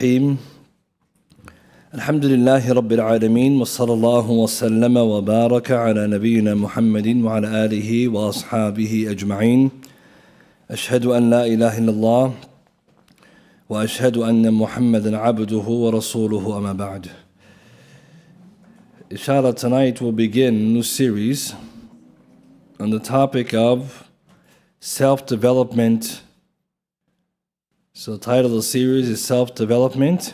الرحيم الحمد لله رب العالمين وصلى الله وسلم وبارك على نبينا محمد وعلى آله وأصحابه أجمعين أشهد أن لا إله إلا الله وأشهد أن محمدا عبده ورسوله أما بعد. Inshallah, tonight we'll begin a new series on the topic of self-development. So the title of the series is Self-Development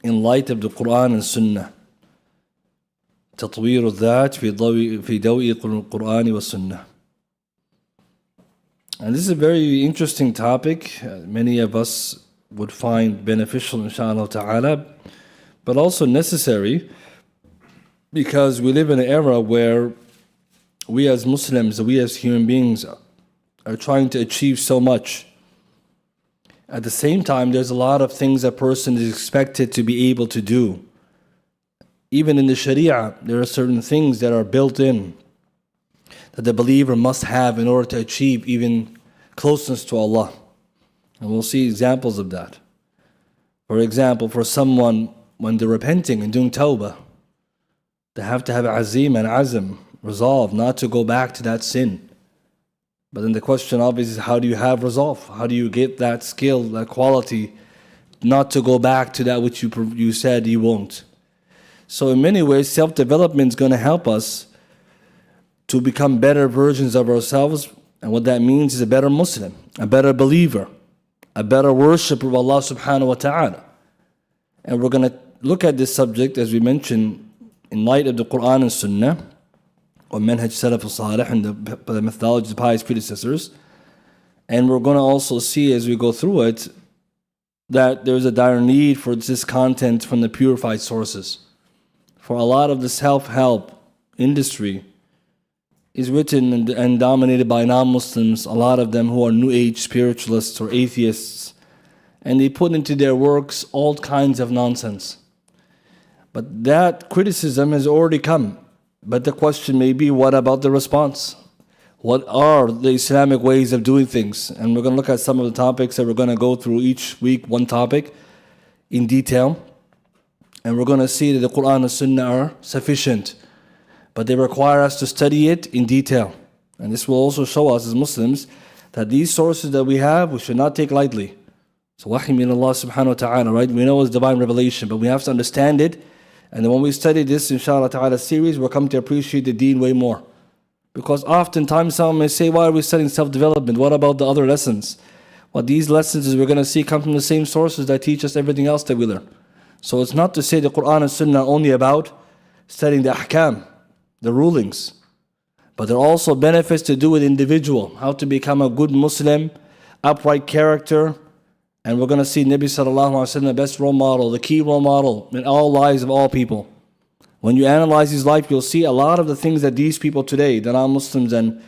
in Light of the Qur'an and Sunnah. تطوير الذات في ضوء القرآن والسنة. And this is a very interesting topic. Many of us would find beneficial, inshallah ta'ala, but also necessary because we live in an era where we as Muslims, we as human beings are trying to achieve so much. At the same time, there's a lot of things a person is expected to be able to do. Even in the Sharia, there are certain things that are built in that the believer must have in order to achieve even closeness to Allah. And we'll see examples of that. For example, for someone, when they're repenting and doing tawbah, they have to have azim and azm, resolve not to go back to that sin. But then the question obviously is, how do you have resolve? How do you get that skill, that quality, not to go back to that which you said you won't? So in many ways, self-development is going to help us to become better versions of ourselves. And what that means is a better Muslim, a better believer, a better worshipper of Allah subhanahu wa ta'ala. And we're going to look at this subject, as we mentioned, in light of the Qur'an and Sunnah, or Manhaj Salaf al-Salih, and the methodology of the pious predecessors. And we're going to also see as we go through it that there's a dire need for this content from the purified sources. For a lot of the self-help industry is written and dominated by non-Muslims, a lot of them who are New Age spiritualists or atheists, and they put into their works all kinds of nonsense. But that criticism has already come. But the question may be, what about the response? What are the Islamic ways of doing things? And we're going to look at some of the topics that we're going to go through each week, one topic in detail. And we're going to see that the Qur'an and Sunnah are sufficient, but they require us to study it in detail. And this will also show us as Muslims that these sources that we have, we should not take lightly. So wahi min Allah subhanahu wa ta'ala, right? We know it's divine revelation, but we have to understand it. And then when we study this, inshallah ta'ala series, we'll come to appreciate the deen way more. Because oftentimes someone may say, why are we studying self-development? What about the other lessons? Well, these lessons, as we're going to see, come from the same sources that teach us everything else that we learn. So it's not to say the Qur'an and Sunnah are only about studying the ahkam, the rulings. But there are also benefits to do with individual, how to become a good Muslim, upright character. And we're going to see Nabi sallallahu alaihi wasallam, the best role model, the key role model in all lives of all people. When you analyze his life, you'll see a lot of the things that these people today, the non-Muslims and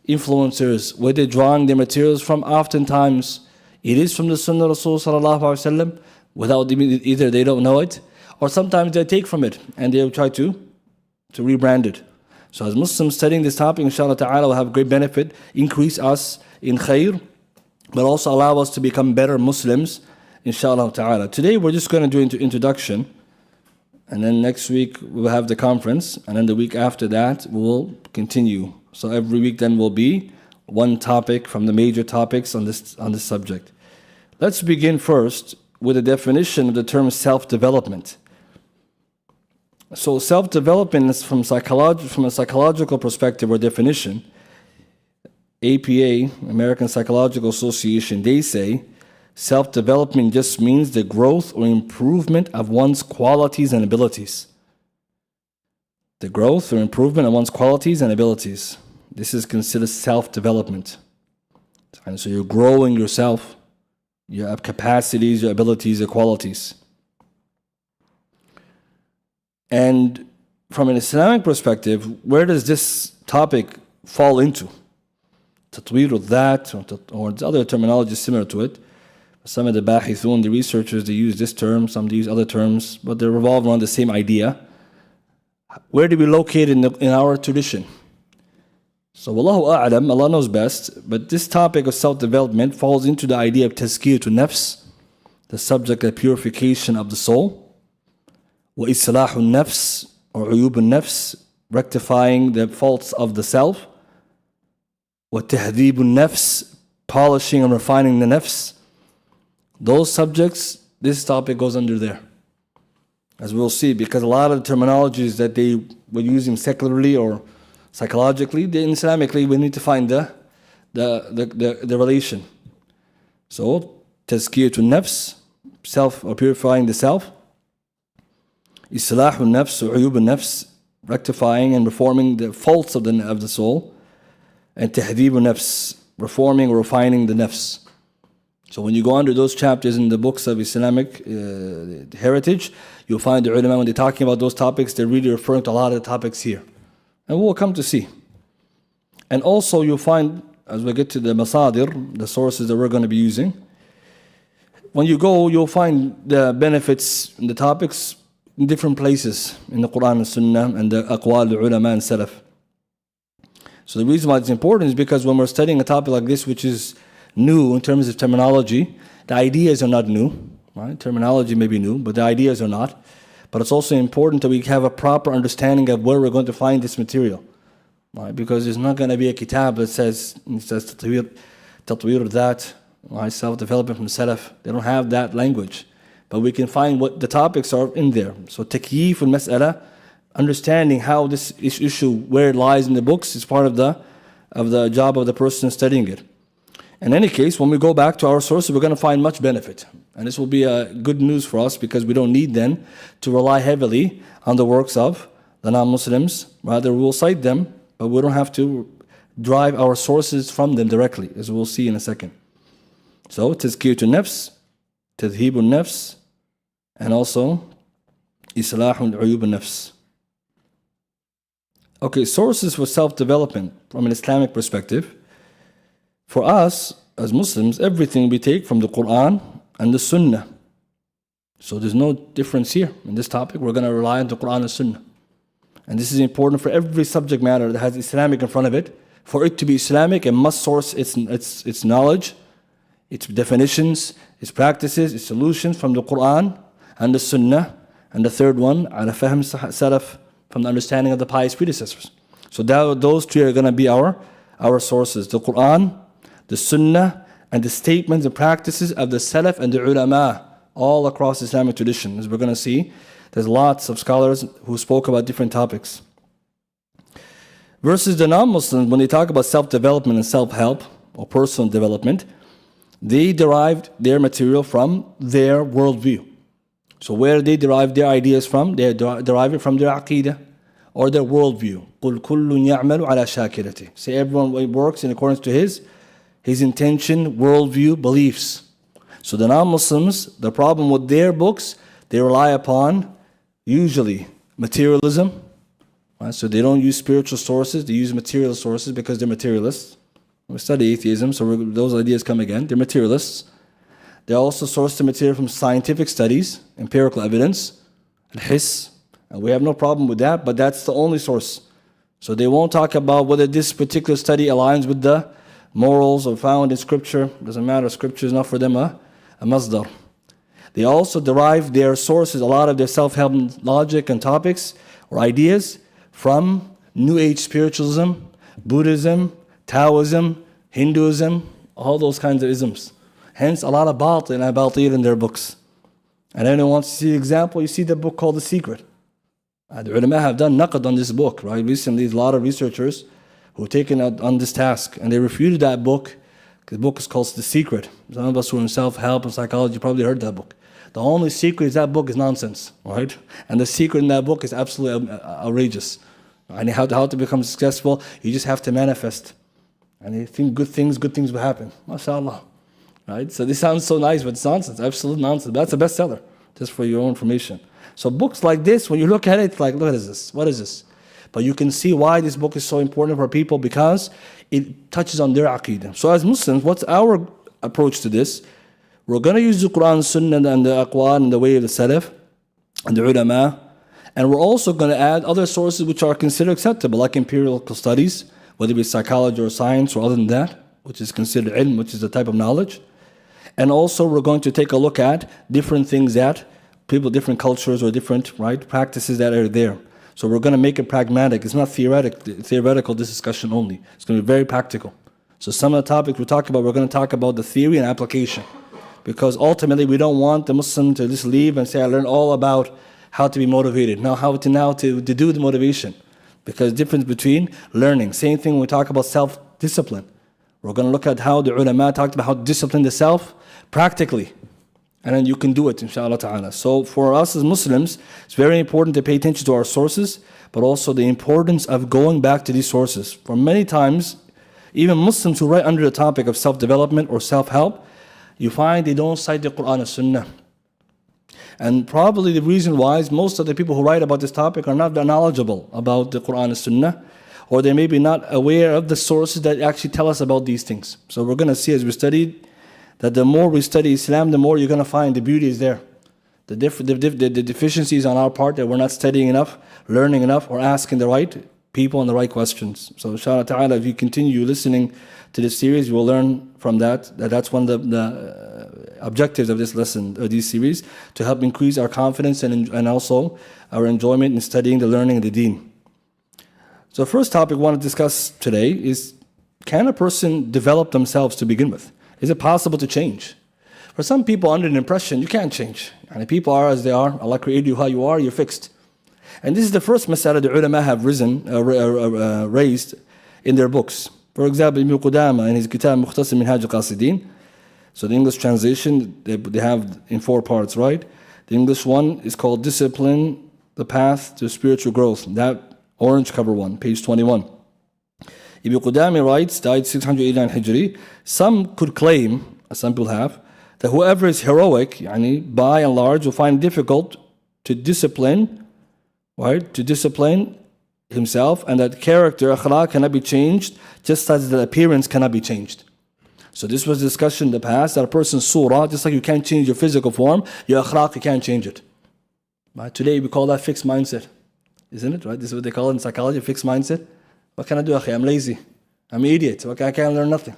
influencers, where they're drawing their materials from, oftentimes it is from the Sunnah Rasul sallallahu alaihi wasallam, without either they don't know it, or sometimes they take from it and they'll try to rebrand it. So as Muslims studying this topic, inshallah ta'ala, will have great benefit, increase us in khair, but also allow us to become better Muslims, inshallah ta'ala. Today we're just going to do an introduction, and then next week we'll have the conference, and then the week after that we'll continue. So every week then will be one topic from the major topics on this subject. Let's begin first with a definition of the term self-development. So self-development is from a psychological perspective or definition. APA, American Psychological Association, they say self-development just means the growth or improvement of one's qualities and abilities. The growth or improvement of one's qualities and abilities. This is considered self-development. And so you're growing yourself. You have capacities, your abilities, your qualities. And from an Islamic perspective, where does this topic fall into? Tatweer al-Dhat, or other terminology similar to it. Some of the bahithun, the researchers, they use this term, some they use other terms, but they revolve around the same idea. Where do we locate in our tradition? So Wallahu a'lam, Allah knows best, but this topic of self-development falls into the idea of tazkiyah to nafs, the subject of purification of the soul. وإصلاح النفس or عيوب النفس, rectifying the faults of the self. وتهذيب النفس, polishing and refining the nafs. Those subjects, this topic goes under there, as we'll see, because a lot of the terminologies that they were using secularly or psychologically, then Islamically, we need to find the relation. So, tazkiyatun nafs, self or purifying the self. Islahun nafs or uyub nafs, rectifying and reforming the faults of the soul. And tahdibun nafs, reforming or refining the nafs. So when you go under those chapters in the books of Islamic heritage, you'll find the ulama, when they're talking about those topics, they're really referring to a lot of the topics here. And we'll come to see. And also you'll find, as we get to the masadir, the sources that we're going to be using, when you go, you'll find the benefits and the topics in different places in the Qur'an and Sunnah and the aqwal, the ulama and salaf. So the reason why it's important is because when we're studying a topic like this, which is new in terms of terminology, the ideas are not new, right? Terminology may be new, but the ideas are not. But it's also important that we have a proper understanding of where we're going to find this material, right? Because there's not going to be a kitab that says tatweer that, right? Self-development from salaf. They don't have that language. But we can find what the topics are in there. So takyif al-mas'ala, understanding how this issue, where it lies in the books, is part of the job of the person studying it. In any case, when we go back to our sources, we're going to find much benefit. And this will be good news for us, because we don't need then to rely heavily on the works of the non-Muslims. Rather, we'll cite them, but we don't have to drive our sources from them directly, as we'll see in a second. So, tazkiyatun nafs, tadhibun nafs, and also islahun uyub nafs. Okay, sources for self-development from an Islamic perspective. For us, as Muslims, everything we take from the Qur'an and the Sunnah. So there's no difference here. In this topic, we're going to rely on the Qur'an and Sunnah. And this is important for every subject matter that has Islamic in front of it. For it to be Islamic, it must source its knowledge, its definitions, its practices, its solutions from the Qur'an and the Sunnah. And the third one, ala fahm salaf, from the understanding of the pious predecessors. So those three are going to be our sources. The Qur'an, the Sunnah, and the statements and practices of the Salaf and the ulama all across Islamic tradition. As we're going to see, there's lots of scholars who spoke about different topics. Versus the non-Muslims, when they talk about self-development and self-help or personal development, they derived their material from their worldview. So where they derive their ideas from, they derive it from their aqidah or their worldview. قُلْ كُلٌّ يَعْمَلُ عَلَى شَاكِرَتِهِ. Say everyone works in accordance to his intention, worldview, beliefs. So the non-Muslims, the problem with their books, they rely upon usually materialism. Right? So they don't use spiritual sources, they use material sources because they're materialists. We study atheism, so those ideas come again. They're materialists. They also source the material from scientific studies, empirical evidence, al-hiss. And we have no problem with that, but that's the only source. So they won't talk about whether this particular study aligns with the morals or found in scripture. Doesn't matter, scripture is not for them a masdar. They also derive their sources, a lot of their self-help logic and topics or ideas from New Age spiritualism, Buddhism, Taoism, Hinduism, all those kinds of isms. Hence, a lot of batil and abatil in their books. And anyone wants to see an example, you see the book called The Secret. The ulama have done naqad on this book, right? Recently, there's a lot of researchers who have taken on this task, and they refuted that book. The book is called The Secret. Some of us who are in self-help and psychology probably heard that book. The only secret is that book is nonsense, right? And the secret in that book is absolutely outrageous. And how to become successful, you just have to manifest. And you think good things will happen. MashaAllah. Right? So this sounds so nice, but it's nonsense, absolute nonsense. That's a bestseller, just for your own information. So books like this, when you look at it, it's like, what is this? What is this? But you can see why this book is so important for people, because it touches on their aqidah. So as Muslims, what's our approach to this? We're going to use the Qur'an, Sunnah, and the aqwal, and the way of the Salaf, and the ulama. And we're also going to add other sources which are considered acceptable, like empirical studies, whether it be psychology or science or other than that, which is considered ilm, which is a type of knowledge. And also we're going to take a look at different things that people, different cultures or different practices that are there. So we're going to make it pragmatic. It's not theoretical discussion only. It's going to be very practical. So some of the topics we talk about, we're going to talk about the theory and application. Because ultimately we don't want the Muslim to just leave and say, I learned all about how to be motivated. Now how to do the motivation. Because difference between learning. Same thing when we talk about self-discipline. We're going to look at how the ulama talked about how to discipline the self practically. And then you can do it, inshallah ta'ala. So for us as Muslims, it's very important to pay attention to our sources, but also the importance of going back to these sources. For many times, even Muslims who write under the topic of self-development or self-help, you find they don't cite the Qur'an and Sunnah. And probably the reason why is most of the people who write about this topic are not that knowledgeable about the Qur'an and Sunnah, or they may be not aware of the sources that actually tell us about these things. So we're going to see as we study that the more we study Islam, the more you're going to find the beauty is there. The deficiencies on our part that we're not studying enough, learning enough, or asking the right people and the right questions. So inshallah ta'ala, if you continue listening to this series, you will learn from that. That's one of the objectives of this lesson, of this series, to help increase our confidence and also our enjoyment in studying the learning of the deen. So the first topic I want to discuss today is, can a person develop themselves to begin with? Is it possible to change? For some people under an impression, you can't change. And people are as they are. Allah created you how you are, you're fixed. And this is the first mas'ala the ulama have raised in their books. For example, Ibn Qudama in his Kitab Mukhtasar Minhaj al-Qasidin. So the English translation, they have in 4 parts, right? The English one is called Discipline, the Path to Spiritual Growth. That orange cover one, page 21. Ibn Qudama writes, died 689 Hijri, some could claim, as some people have, that whoever is heroic, by and large, will find it difficult to discipline, right? To discipline himself, and that character, akhlaq, cannot be changed, just as the appearance cannot be changed. So this was discussion in the past, that a person's surah, just like you can't change your physical form, your akhlaq, you can't change it. Right? Today we call that fixed mindset, isn't it? Right? This is what they call it in psychology, fixed mindset. What can I do, akhi? I'm lazy. I'm an idiot. I can't learn nothing.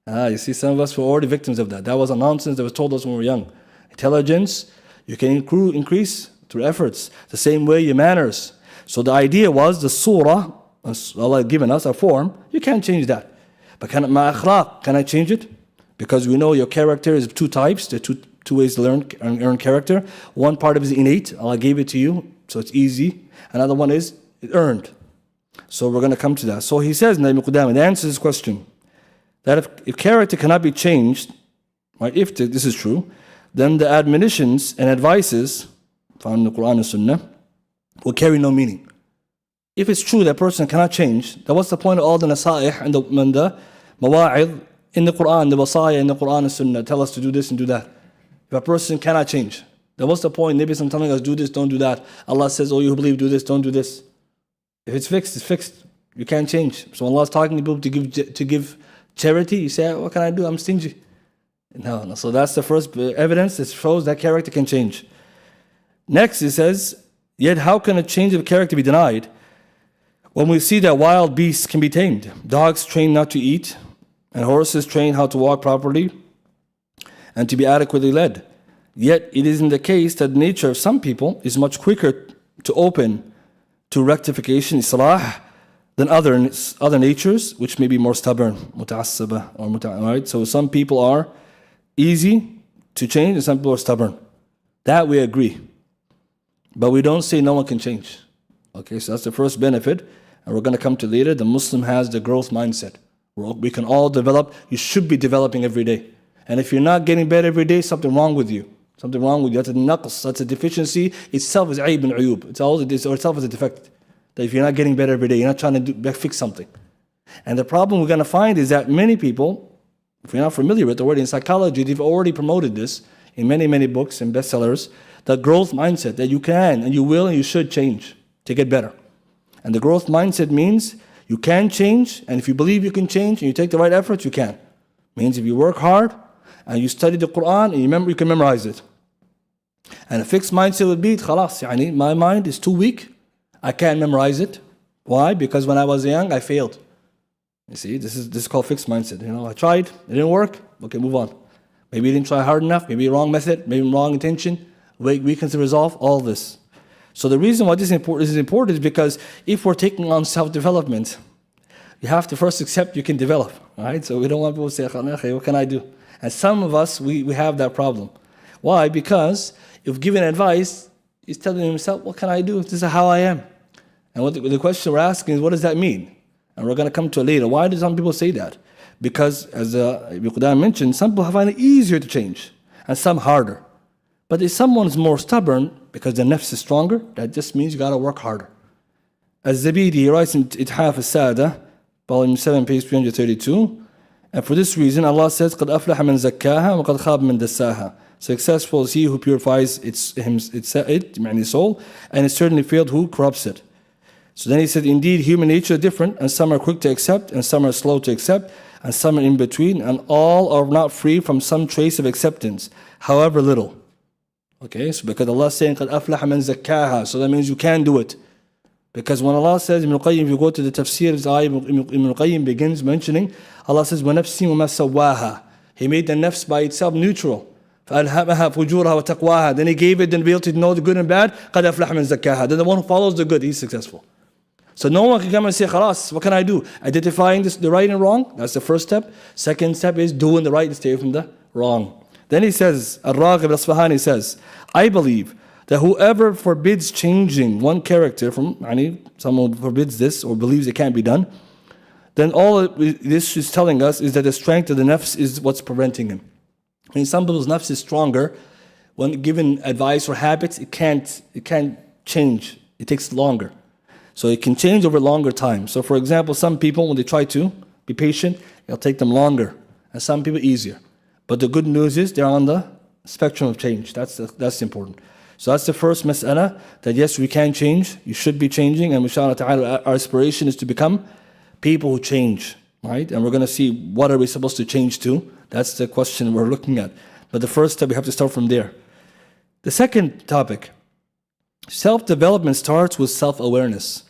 You see, some of us were already victims of that. That was a nonsense that was told us when we were young. Intelligence, you can increase through efforts. The same way your manners. So the idea was the surah, Allah had given us a form, you can't change that. But my akhlaq, can I change it? Because we know your character is 2 types. There are two ways to learn and earn character. One part of it is innate. Allah gave it to you, so it's easy. Another one is earned. So we're going to come to that. So he says, Ibn Qudama, the answer to this question, that if character cannot be changed, right, if this is true, then the admonitions and advices found in the Qur'an and Sunnah will carry no meaning. If it's true that a person cannot change, then what's the point of all the nasa'ih and the mawa'id in the Qur'an, the wasaya in the Qur'an and Sunnah tell us to do this and do that? If a person cannot change, then what's the point? Maybe some telling us do this, don't do that. Allah says, oh, you believe, do this, don't do this. If it's fixed, it's fixed. You can't change. So when Allah's talking to people to give charity, you say, what can I do? I'm stingy. No. So that's the first evidence that shows that character can change. Next, he says, yet how can a change of character be denied when we see that wild beasts can be tamed? Dogs trained not to eat, and horses trained how to walk properly and to be adequately led. Yet it isn't the case that the nature of some people is much quicker to open to rectification, islah, than other natures, which may be more stubborn, muta'assaba, or right? So some people are easy to change, and some people are stubborn. That we agree. But we don't say no one can change. Okay, so that's the first benefit, and we're going to come to later. The Muslim has the growth mindset. We can all develop. You should be developing every day. And if you're not getting better every day, something wrong with you. Something wrong with you. That's a naqs, that's a deficiency. Itself is aib and uyub. Itself is a defect. That if you're not getting better every day, you're not trying to fix something. And the problem we're going to find is that many people, if you're not familiar with the word in psychology, they've already promoted this in many, many books and bestsellers, the growth mindset, that you can and you will and you should change to get better. And the growth mindset means you can change, and if you believe you can change and you take the right efforts, you can. Means if you work hard and you study the Qur'an and you can memorize it. And a fixed mindset would be, khalas, my mind is too weak, I can't memorize it. Why? Because when I was young, I failed. You see, this is called fixed mindset. I tried, it didn't work, okay, move on. Maybe you didn't try hard enough, maybe wrong method, maybe wrong intention, weakness to resolve, all this. So the reason why this is important is because if we're taking on self-development, you have to first accept you can develop, right? So we don't want people to say, "Okay, what can I do?" And some of us, we have that problem. Why? Because if given advice, he's telling himself, what can I do? This is how I am. And what the question we're asking is, what does that mean? And we're going to come to it later. Why do some people say that? Because, as Qur'an mentioned, some people find it easier to change, and some harder. But if someone's more stubborn, because the nafs is stronger, that just means you got to work harder. As Zabidi, he writes in Ithaf al-Sada, volume 7, page 332, and for this reason, Allah says, قَدْ أَفْلَحَ مَنْ زَكَّاهَا وَقَدْ خَابَ مَنْ دَسَّاهَا. Successful is he who purifies its soul, and it certainly failed who corrupts it. So then he said, indeed, human nature is different, and some are quick to accept, and some are slow to accept, and some are in between, and all are not free from some trace of acceptance, however little. Okay, so because Allah is saying, قَدْ أَفْلَحَ مَنْ زَكَّاهَا, so that means you can do it. Because when Allah says, Ibn al-Qayyim, if you go to the tafsir, Ibn al-Qayyim begins mentioning, Allah says, وَنَفْسٍ وَمَا سَوَّاهَا. He made the nafs by itself neutral. فَأَلْهَمَهَا فُجُورَهَا وَتَقْوَاهَا. Then He gave it the ability to know the good and bad. قَدْ أَفْلَحَ مَنْ زَكَّاهَا. Then the one who follows the good, he's successful. So no one can come and say, khalas, what can I do? Identifying the right and wrong, that's the first step. Second step is doing the right and stay from the wrong. Then he says, Al-Raghib al-Asfahani says, I believe that whoever forbids changing one character from, someone forbids this or believes it can't be done, then all this is telling us is that the strength of the nafs is what's preventing him. I mean, some people's nafs is stronger. When given advice or habits, it can't change. It takes longer. So it can change over longer time. So for example, some people, when they try to be patient, it'll take them longer. And some people easier. But the good news is they're on the spectrum of change. That's important. So that's the first mas'ala, that yes, we can change. You should be changing. And inshallah ta'ala, our aspiration is to become people who change. Right? And we're going to see what are we supposed to change to. That's the question we're looking at. But the first step, we have to start from there. The second topic, self-development starts with self-awareness.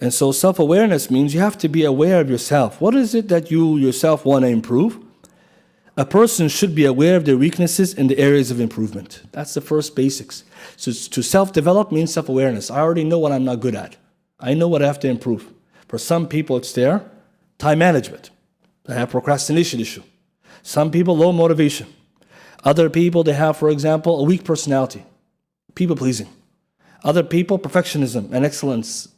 And so self-awareness means you have to be aware of yourself. What is it that you yourself want to improve? A person should be aware of their weaknesses and the areas of improvement. That's the first basics. So to self-develop means self-awareness. I already know what I'm not good at. I know what I have to improve. For some people, it's their time management. They have procrastination issue. Some people, low motivation. Other people, they have, for example, a weak personality. People-pleasing. Other people, perfectionism and excellence.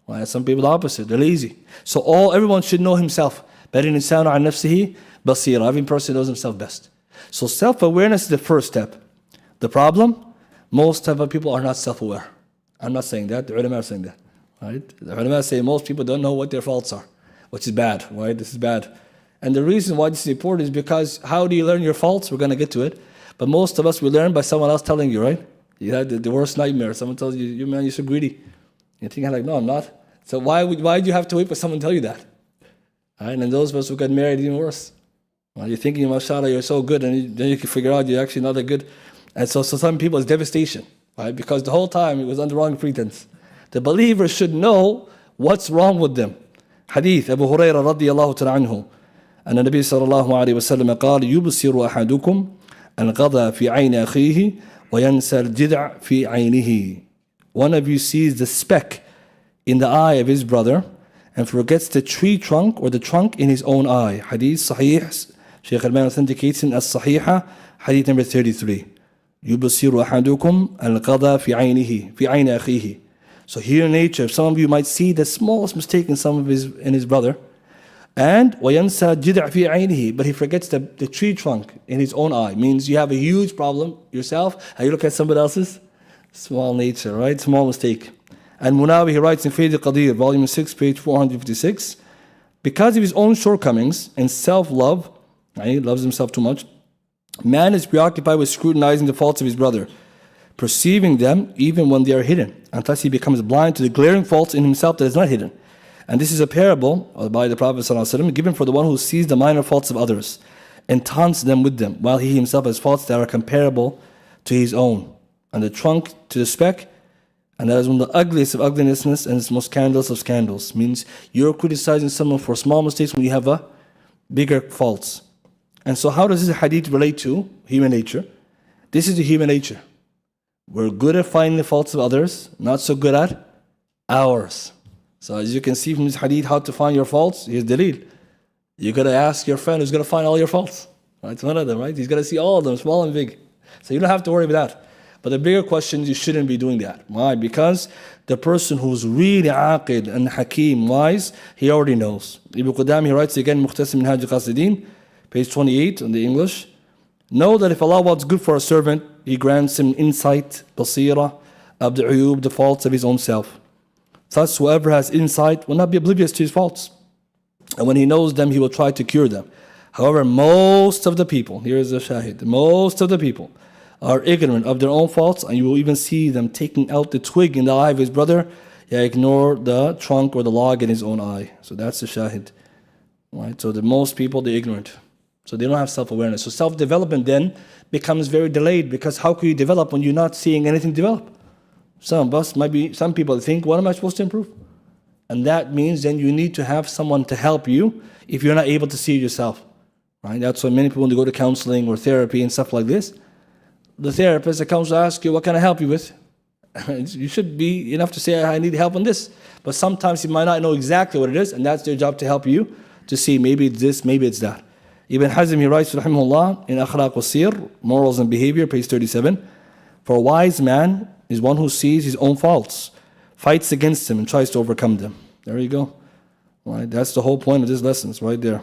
Well, some people the opposite, they're lazy. So everyone should know himself. بَلِ الْإِنسَانُ عَنْ نَفْسِهِ بَصِيرًا. Every person knows himself best. So self-awareness is the first step. The problem, most of the people are not self-aware. I'm not saying that, the ulama are saying that. Right? The ulama say most people don't know what their faults are, which is bad, right? This is bad. And the reason why this is important is because how do you learn your faults? We're going to get to it. But most of us, we learn by someone else telling you, right? You had the worst nightmare. Someone tells you, man, you're so greedy. You think, like, no, I'm not. So why do you have to wait for someone to tell you that? Right? And then those of us who got married, even worse. Well, you're thinking, mashallah, you're so good, and then you can figure out you're actually not that good. And so some people, it's devastation, right? Because the whole time it was under wrong pretense. The believer should know what's wrong with them. Hadith, Abu Hurairah radiyallahu ta'ala anhu. أن النبي صلى الله عليه وسلم قال يبصر أحدكم الغضا في عين أخيه وينسى الجذع في عينه. One of you sees the speck in the eye of his brother and forgets the tree trunk or the trunk in his own eye. Hadith Sahih, Shaykh Al-Albani authenticates in As-Sahiha, Hadith number 33. يبصر أحدكم الغضا في عينه في عين أخيه. So here in nature, some of you might see the smallest mistake in his brother. And وَيَنْسَى جِذْعَ فِي عَيْنِهِ. But he forgets the tree trunk in his own eye. Means you have a huge problem yourself, and you look at somebody else's small nature, right? Small mistake. And Munawi, he writes in Faisal Qadir, volume 6, page 456, because of his own shortcomings and self-love, he loves himself too much, man is preoccupied with scrutinizing the faults of his brother, perceiving them even when they are hidden, unless he becomes blind to the glaring faults in himself that is not hidden. And this is a parable by the Prophet ﷺ given for the one who sees the minor faults of others and taunts them with them, while he himself has faults that are comparable to his own. And the trunk to the speck, and that is one of the ugliest of uglinessness and it's most scandalous of scandals. Means you're criticizing someone for small mistakes when you have bigger faults. And so how does this hadith relate to human nature? This is the human nature. We're good at finding the faults of others, not so good at ours. So as you can see from this hadith, how to find your faults, here's dalil. You got to ask your friend who's going to find all your faults. Right? It's one of them, right? He's going to see all of them, small and big. So you don't have to worry about that. But the bigger question is you shouldn't be doing that. Why? Because the person who's really aqid and hakim, wise, he already knows. Ibn Qudam, he writes again, Mukhtasar Minhaj al-Qasidin, page 28 in the English. Know that if Allah wants good for a servant, He grants him insight, basira, of the uyub, the faults of his own self. Thus, whoever has insight will not be oblivious to his faults. And when he knows them, he will try to cure them. However, most of the people, here is the shahid, most of the people are ignorant of their own faults, and you will even see them taking out the twig in the eye of his brother, yet ignore the trunk or the log in his own eye. So that's the shahid. Right? So the most people, they're ignorant. So they don't have self-awareness. So self-development then becomes very delayed, because how can you develop when you're not seeing anything develop? Some people think, what am I supposed to improve? And that means then you need to have someone to help you if you're not able to see it yourself. Right? That's why many people, when they go to counseling or therapy and stuff like this, the therapist, the counselor asks you, what can I help you with? You should be enough to say, I need help on this. But sometimes you might not know exactly what it is, and that's their job to help you to see maybe it's this, maybe it's that. Ibn Hazm, he writes, rahimahullah, in Akhlaq wa Sir, Morals and Behavior, page 37, for a wise man is one who sees his own faults, fights against them, and tries to overcome them. There you go. Right? That's the whole point of this lesson, it's right there.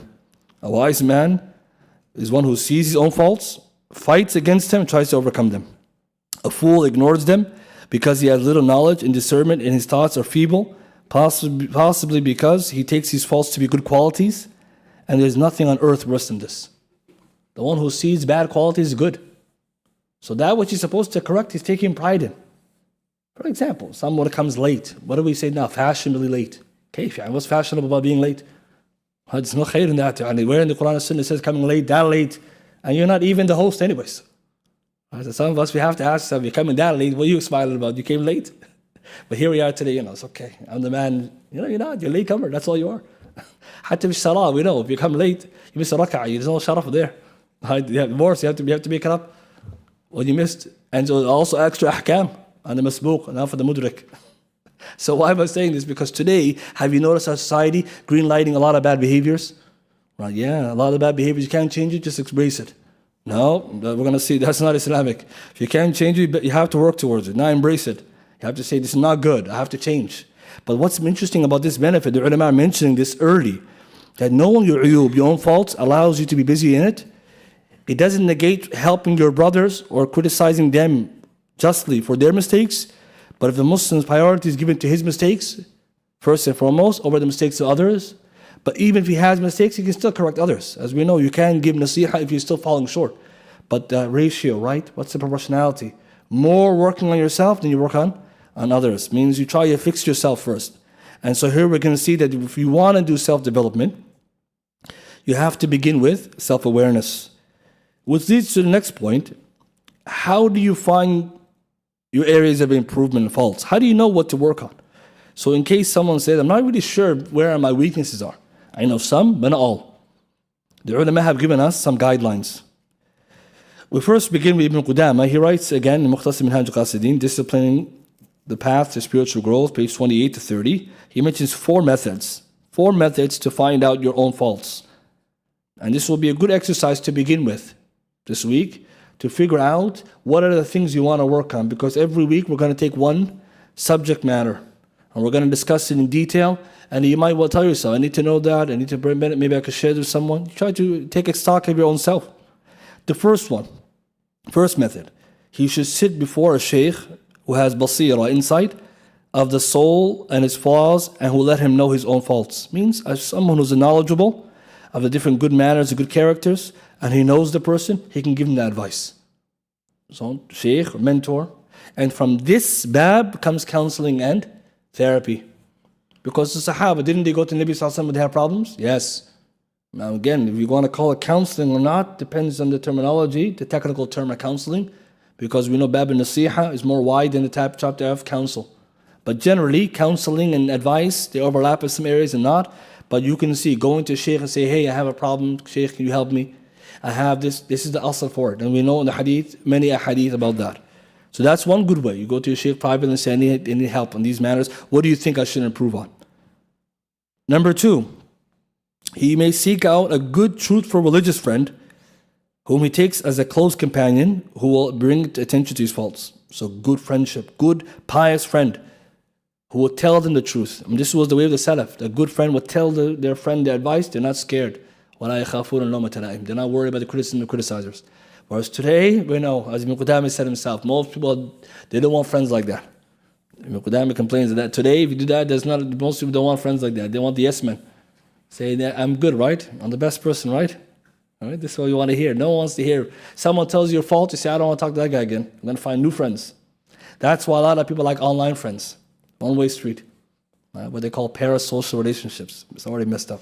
A wise man is one who sees his own faults, fights against them, and tries to overcome them. A fool ignores them because he has little knowledge and discernment, and his thoughts are feeble, possibly because he takes his faults to be good qualities, and there's nothing on earth worse than this. The one who sees bad qualities is good. So that which he's supposed to correct, he's taking pride in. For example, someone comes late. What do we say now? Fashionably late. كيف? What's fashionable about being late? There's no khair in that. Where in the Qur'an and Sunnah it says coming late, that late, and you're not even the host anyways. So some of us, we have to ask ourselves, you're coming that late, what are you smiling about? You came late? But here we are today, it's okay. I'm the man, you're not, you're a latecomer, that's all you are. Hatta bi salah, we know, if you come late, you miss a rak'ah, there's no sharaf there. You have worse, you have to make it up what you missed. And so also extra ahkam on the masbuq, now for the mudrik. So why am I saying this? Because today, have you noticed our society green lighting a lot of bad behaviors? Right? Yeah, a lot of bad behaviors. You can't change it, just embrace it. No, we're going to see that's not Islamic. If you can't change it, you have to work towards it. Now embrace it. You have to say, this is not good. I have to change. But what's interesting about this benefit, the ulama are mentioning this early, that knowing your uyub, your own faults, allows you to be busy in it. It doesn't negate helping your brothers or criticizing them justly for their mistakes. But if the Muslim's priority is given to his mistakes, first and foremost, over the mistakes of others, but even if he has mistakes, he can still correct others. As we know, you can't give nasiha if you're still falling short. But the ratio, right? What's the proportionality? More working on yourself than you work on others. Means you try to fix yourself first. And so here we're going to see that if you want to do self-development, you have to begin with self-awareness. Which leads to the next point. How do you find your areas of improvement and faults? How do you know what to work on? So in case someone says, I'm not really sure where my weaknesses are. I know some, but not all. The ulama have given us some guidelines. We first begin with Ibn Qudama. He writes again in Mukhtasar Minhaj al-Qasidin, Disciplining the Path to Spiritual Growth, page 28 to 30. He mentions 4 methods. 4 methods to find out your own faults. And this will be a good exercise to begin with this week, to figure out what are the things you want to work on. Because every week we're going to take one subject matter, and we're going to discuss it in detail. And you might well tell yourself, I need to know that, I need to bring it, maybe I could share it with someone. Try to take a stock of your own self. The first method, he should sit before a sheikh who has basira, insight of the soul and its flaws, and who let him know his own faults. Means as someone who's knowledgeable of the different good manners and good characters, and he knows the person, he can give him the advice. So, sheikh, mentor. And from this bab comes counseling and therapy. Because the Sahaba, didn't they go to Nabi Sallallahu Alaihi Wasallam when they had problems? Yes. Now again, if you want to call it counseling or not, depends on the terminology, the technical term of counseling. Because we know Bab al-Nasiha is more wide than the chapter of counsel. But generally, counseling and advice, they overlap in some areas and not. But you can see, going to Shaykh and say, hey, I have a problem, Shaykh, can you help me? I have this. This is the asl for it. And we know in the hadith, many hadith about that. So that's one good way. You go to your shaykh privately and say, I need help on these matters. What do you think I should improve on? Number 2, he may seek out a good, truthful religious friend whom he takes as a close companion who will bring attention to his faults. So good friendship, good pious friend who will tell them the truth. And this was the way of the Salaf. A good friend would tell their friend the advice. They're not scared. They're not worried about the criticism of criticizers. Whereas today, we know, as Ibn Qudamah said himself, most people, they don't want friends like that. Ibn Qudamah complains that today, if you do that, most people don't want friends like that. They want the yes men. Say that I'm good, right? I'm the best person, right? All right? This is what you want to hear. No one wants to hear. Someone tells you your fault, you say, I don't want to talk to that guy again. I'm going to find new friends. That's why a lot of people like online friends. One-way street. What they call parasocial relationships. It's already messed up.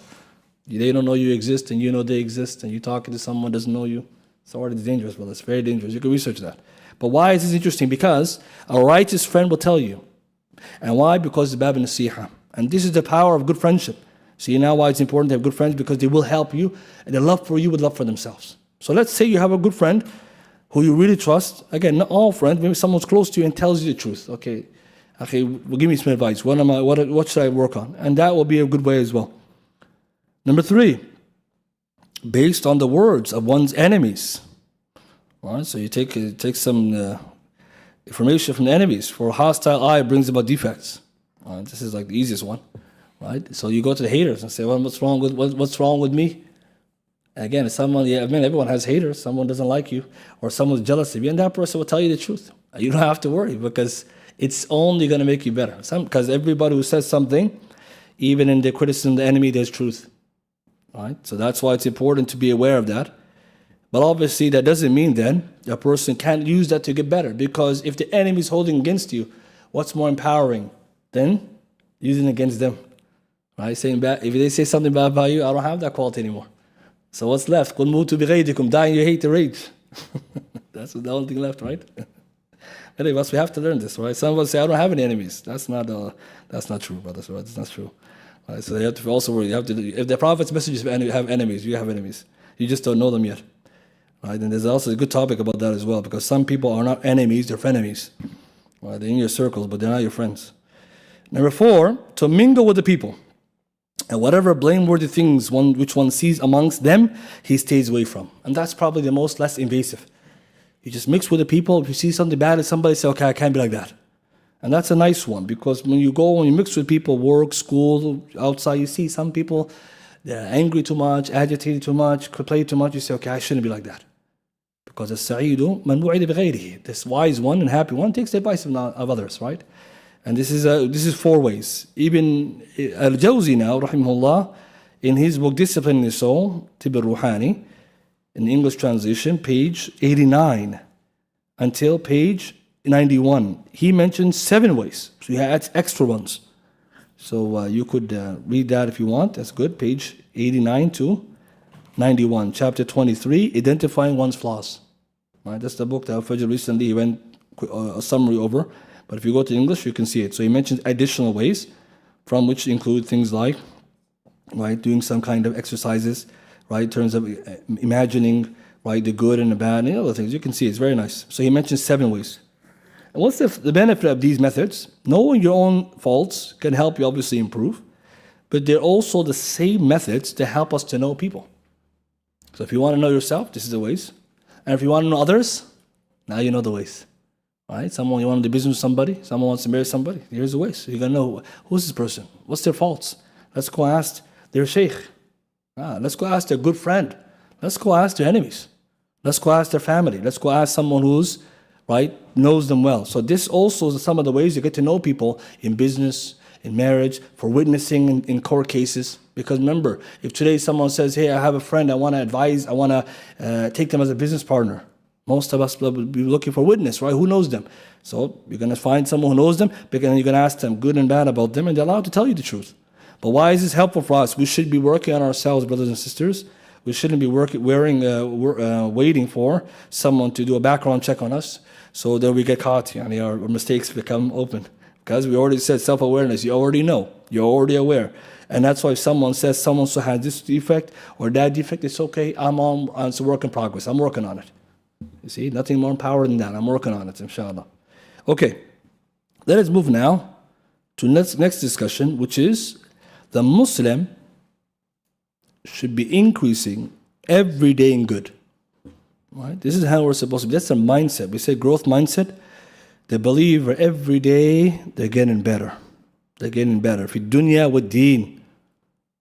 They don't know you exist and you know they exist, and you're talking to someone who doesn't know you. It's already dangerous, brother. It's very dangerous. You can research that. But why is this interesting? Because a righteous friend will tell you. And why? Because it's bab nasiha. And this is the power of good friendship. See now why it's important to have good friends, because they will help you, and their love for you with love for themselves. So let's say you have a good friend who you really trust. Again, not all friends. Maybe someone's close to you and tells you the truth. Okay, well, give me some advice. What should I work on? And that will be a good way as well. Number 3, based on the words of one's enemies. All right, so you take some information from the enemies. For a hostile eye brings about defects. All right, this is like the easiest one, right? So you go to the haters and say, well, what's wrong with me? Again, everyone has haters. Someone doesn't like you, or someone's jealous of you, and that person will tell you the truth. You don't have to worry, because it's only going to make you better. Because everybody who says something, even in the criticism of the enemy, there's truth. Right? So that's why it's important to be aware of that. But obviously that doesn't mean then a person can't use that to get better, because if the enemy is holding against you, what's more empowering than using against them? Right? Saying bad, if they say something bad about you, I don't have that quality anymore. So what's left? Die in your hate, the rage. That's the only thing left, right? Anyway, we have to learn this, right? Some of us say, I don't have any enemies. That's not true, brothers. Right? That's not true. Right? So you have to also worry. If the Prophet's messages have enemies, you have enemies. You just don't know them yet. Right? And there's also a good topic about that as well, because some people are not enemies, they're frenemies. Right? They're in your circles, but they're not your friends. Number 4, to mingle with the people. And whatever blameworthy things which one sees amongst them, he stays away from. And that's probably the less invasive. You just mix with the people. If you see something bad in somebody, say, okay, I can't be like that. And that's a nice one, because when you mix with people, work, school, outside, you see some people, they're angry too much, agitated too much, play too much. You say, okay, I shouldn't be like that. Because as-sa'idu man wu'ida bighayrihi. This wise one and happy one takes the advice of others, right? And this is 4 ways. Ibn al-Jawzi now, rahimahullah, in his book Disciplining the Soul, Tib al-Ruhani, in the English translation, page 89 until page 91, he mentions 7 ways. So he adds extra ones. So you could read that if you want. That's good. Page 89 to 91, chapter 23, Identifying One's Flaws. Right, that's the book that Al-Fajr recently he went a summary over. But if you go to English, you can see it. So he mentions additional ways, from which include things like, right, doing some kind of exercises, right, in terms of imagining, right, the good and the bad, and other things. You can see it's very nice. So he mentions 7 ways. And what's the benefit of these methods? Knowing your own faults can help you obviously improve, but they're also the same methods to help us to know people. So if you want to know yourself, this is the ways. And if you want to know others, now you know the ways. Right? You want to do business with somebody, someone wants to marry somebody, here's the ways. So you're going to know, who's this person? What's their faults? Let's go ask their sheikh. Let's go ask their good friend. Let's go ask their enemies. Let's go ask their family. Let's go ask someone who's, right, knows them well. So this also is some of the ways you get to know people in business, in marriage, for witnessing in court cases. Because remember, if today someone says, hey, I have a friend, I want to advise, I want to take them as a business partner. Most of us will be looking for witness, right? Who knows them? So you're going to find someone who knows them, and you're going to ask them good and bad about them, and they're allowed to tell you the truth. But why is this helpful for us? We should be working on ourselves, brothers and sisters. We shouldn't be waiting for someone to do a background check on us, so that we get caught, our mistakes become open. Because we already said self-awareness, you already know. You're already aware. And that's why if someone says someone so has this defect or that defect, it's okay. It's a work in progress. I'm working on it. You see, nothing more power than that. I'm working on it, inshallah. Okay, let us move now to next discussion, which is the Muslim should be increasing every day in good. Right? This is how we're supposed to be. That's a mindset. We say growth mindset. The believer every day they're getting better. They're getting better. Fi dunya wa deen.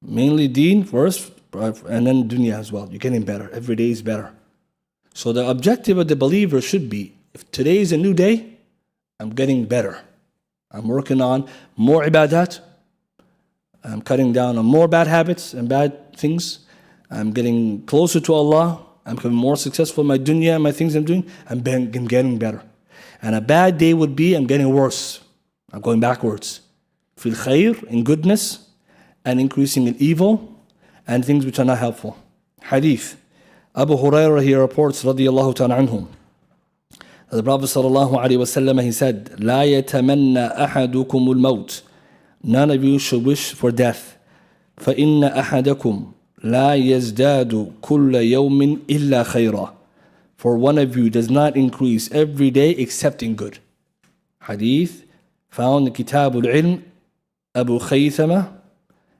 Mainly deen first, and then dunya as well. You're getting better. Every day is better. So the objective of the believer should be, if today is a new day, I'm getting better. I'm working on more ibadat. I'm cutting down on more bad habits and bad things. I'm getting closer to Allah. I'm becoming more successful in my dunya and my things I'm doing. I'm getting better. And a bad day would be I'm getting worse. I'm going backwards. Fil khair, in goodness, and increasing in evil, and things which are not helpful. Hadith. Abu Hurairah here reports, radiyallahu ta'ala anhum, the Prophet sallallahu alayhi wa sallam, he said, لا يتمنى أحدكم الموت. None of you should wish for death. فإن أحدكم لا يزداد كل يوم إلا خيرا. For one of you does not increase every day except in good. Hadith found in Kitab al-Ilm, Abu Khaythama,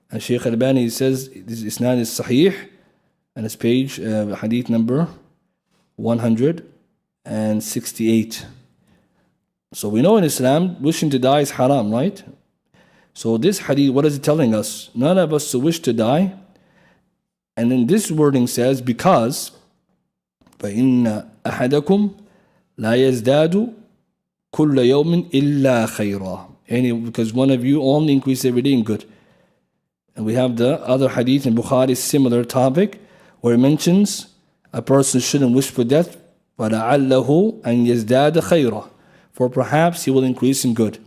and Shaykh Al-Albani says this isnad is sahih, and it's page hadith number 168. So we know in Islam wishing to die is haram, right? So this hadith, what is it telling us? None of us wish to die. And then this wording says, because فَإِنَّ أَحَدَكُمْ لَا يَزْدَادُ كُلَّ يَوْمٍ إِلَّا خَيْرًا. Because one of you only increase every day in good. And we have the other hadith in Bukhari, similar topic, where it mentions a person shouldn't wish for death, وَلَعَلَّهُ أَنْ يَزْدَادَ خَيْرًا. For perhaps he will increase in good.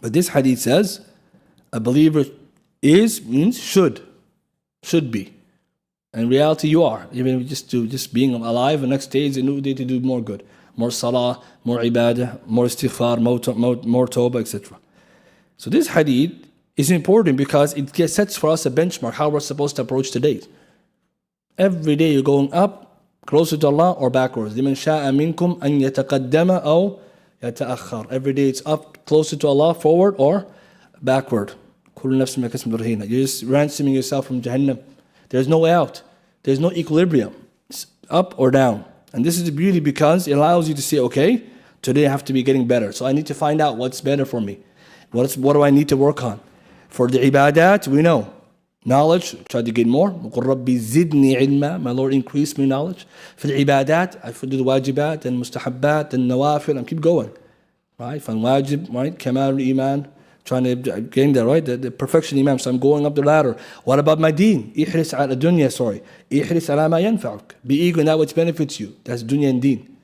But this hadith says, a believer means should be. In reality, you are. Even just being alive, the next day is a new day to do more good. More salah, more ibadah, more istighfar, more tawbah, etc. So this hadith is important because it sets for us a benchmark how we're supposed to approach the day. Every day you're going up, closer to Allah, or backwards. لِمَنْ شَاءَ مِنْكُمْ أَنْ يَتَقَدَّمَ أَوْ يَتَأَخَّرْ. Every day it's up, closer to Allah, forward or backward. كُلُّ نَفْسٍ مَا كَسَبَتْ رَهِينَةٌ. You're just ransoming yourself from Jahannam. There's no way out. There's no equilibrium. It's up or down. And this is the beauty because it allows you to say, okay, today I have to be getting better. So I need to find out what's better for me. What do I need to work on? For the ibadat, we know. Knowledge, try to get more. قُلْ رَبِّ زِدْنِي عِلْمًا. My Lord, increase me knowledge. For the ibadat, I do the wajibat and mustahabbat and nawafil and keep going. Right? From wajib, right? Kamal iman. Trying to gain that, right? The perfection imam. So I'm going up the ladder. What about my deen? إِحْرِسْ عَلَى الدُّنْيا, إِحْرِسْ عَلَى مَا يَنْفَعُكَ. Be eager in that which benefits you. That's dunya and deen.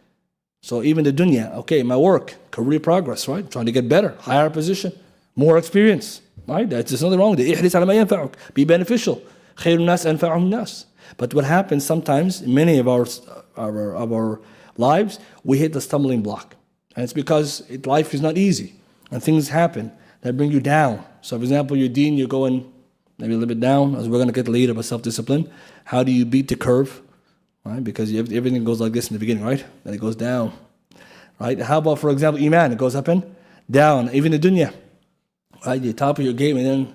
So even the dunya, okay, my work, career progress, right? Trying to get better, higher position, more experience, right? There's nothing wrong with it. إِحْرِسْ عَلَى مَا يَنْفَعُكَ. Be beneficial. خَيْرُ النَّاسِ أَنْفَعُهُمْ النَّاسِ. But what happens sometimes, in many of our lives, we hit the stumbling block. And it's because life is not easy. And things happen that bring you down. So for example, your deen, you're going maybe a little bit down, as we're going to get later about self-discipline. How do you beat the curve? Right? Because everything goes like this in the beginning, right? Then it goes down. Right? How about, for example, iman? It goes up and down. Even the dunya. Right? You're top of your game, and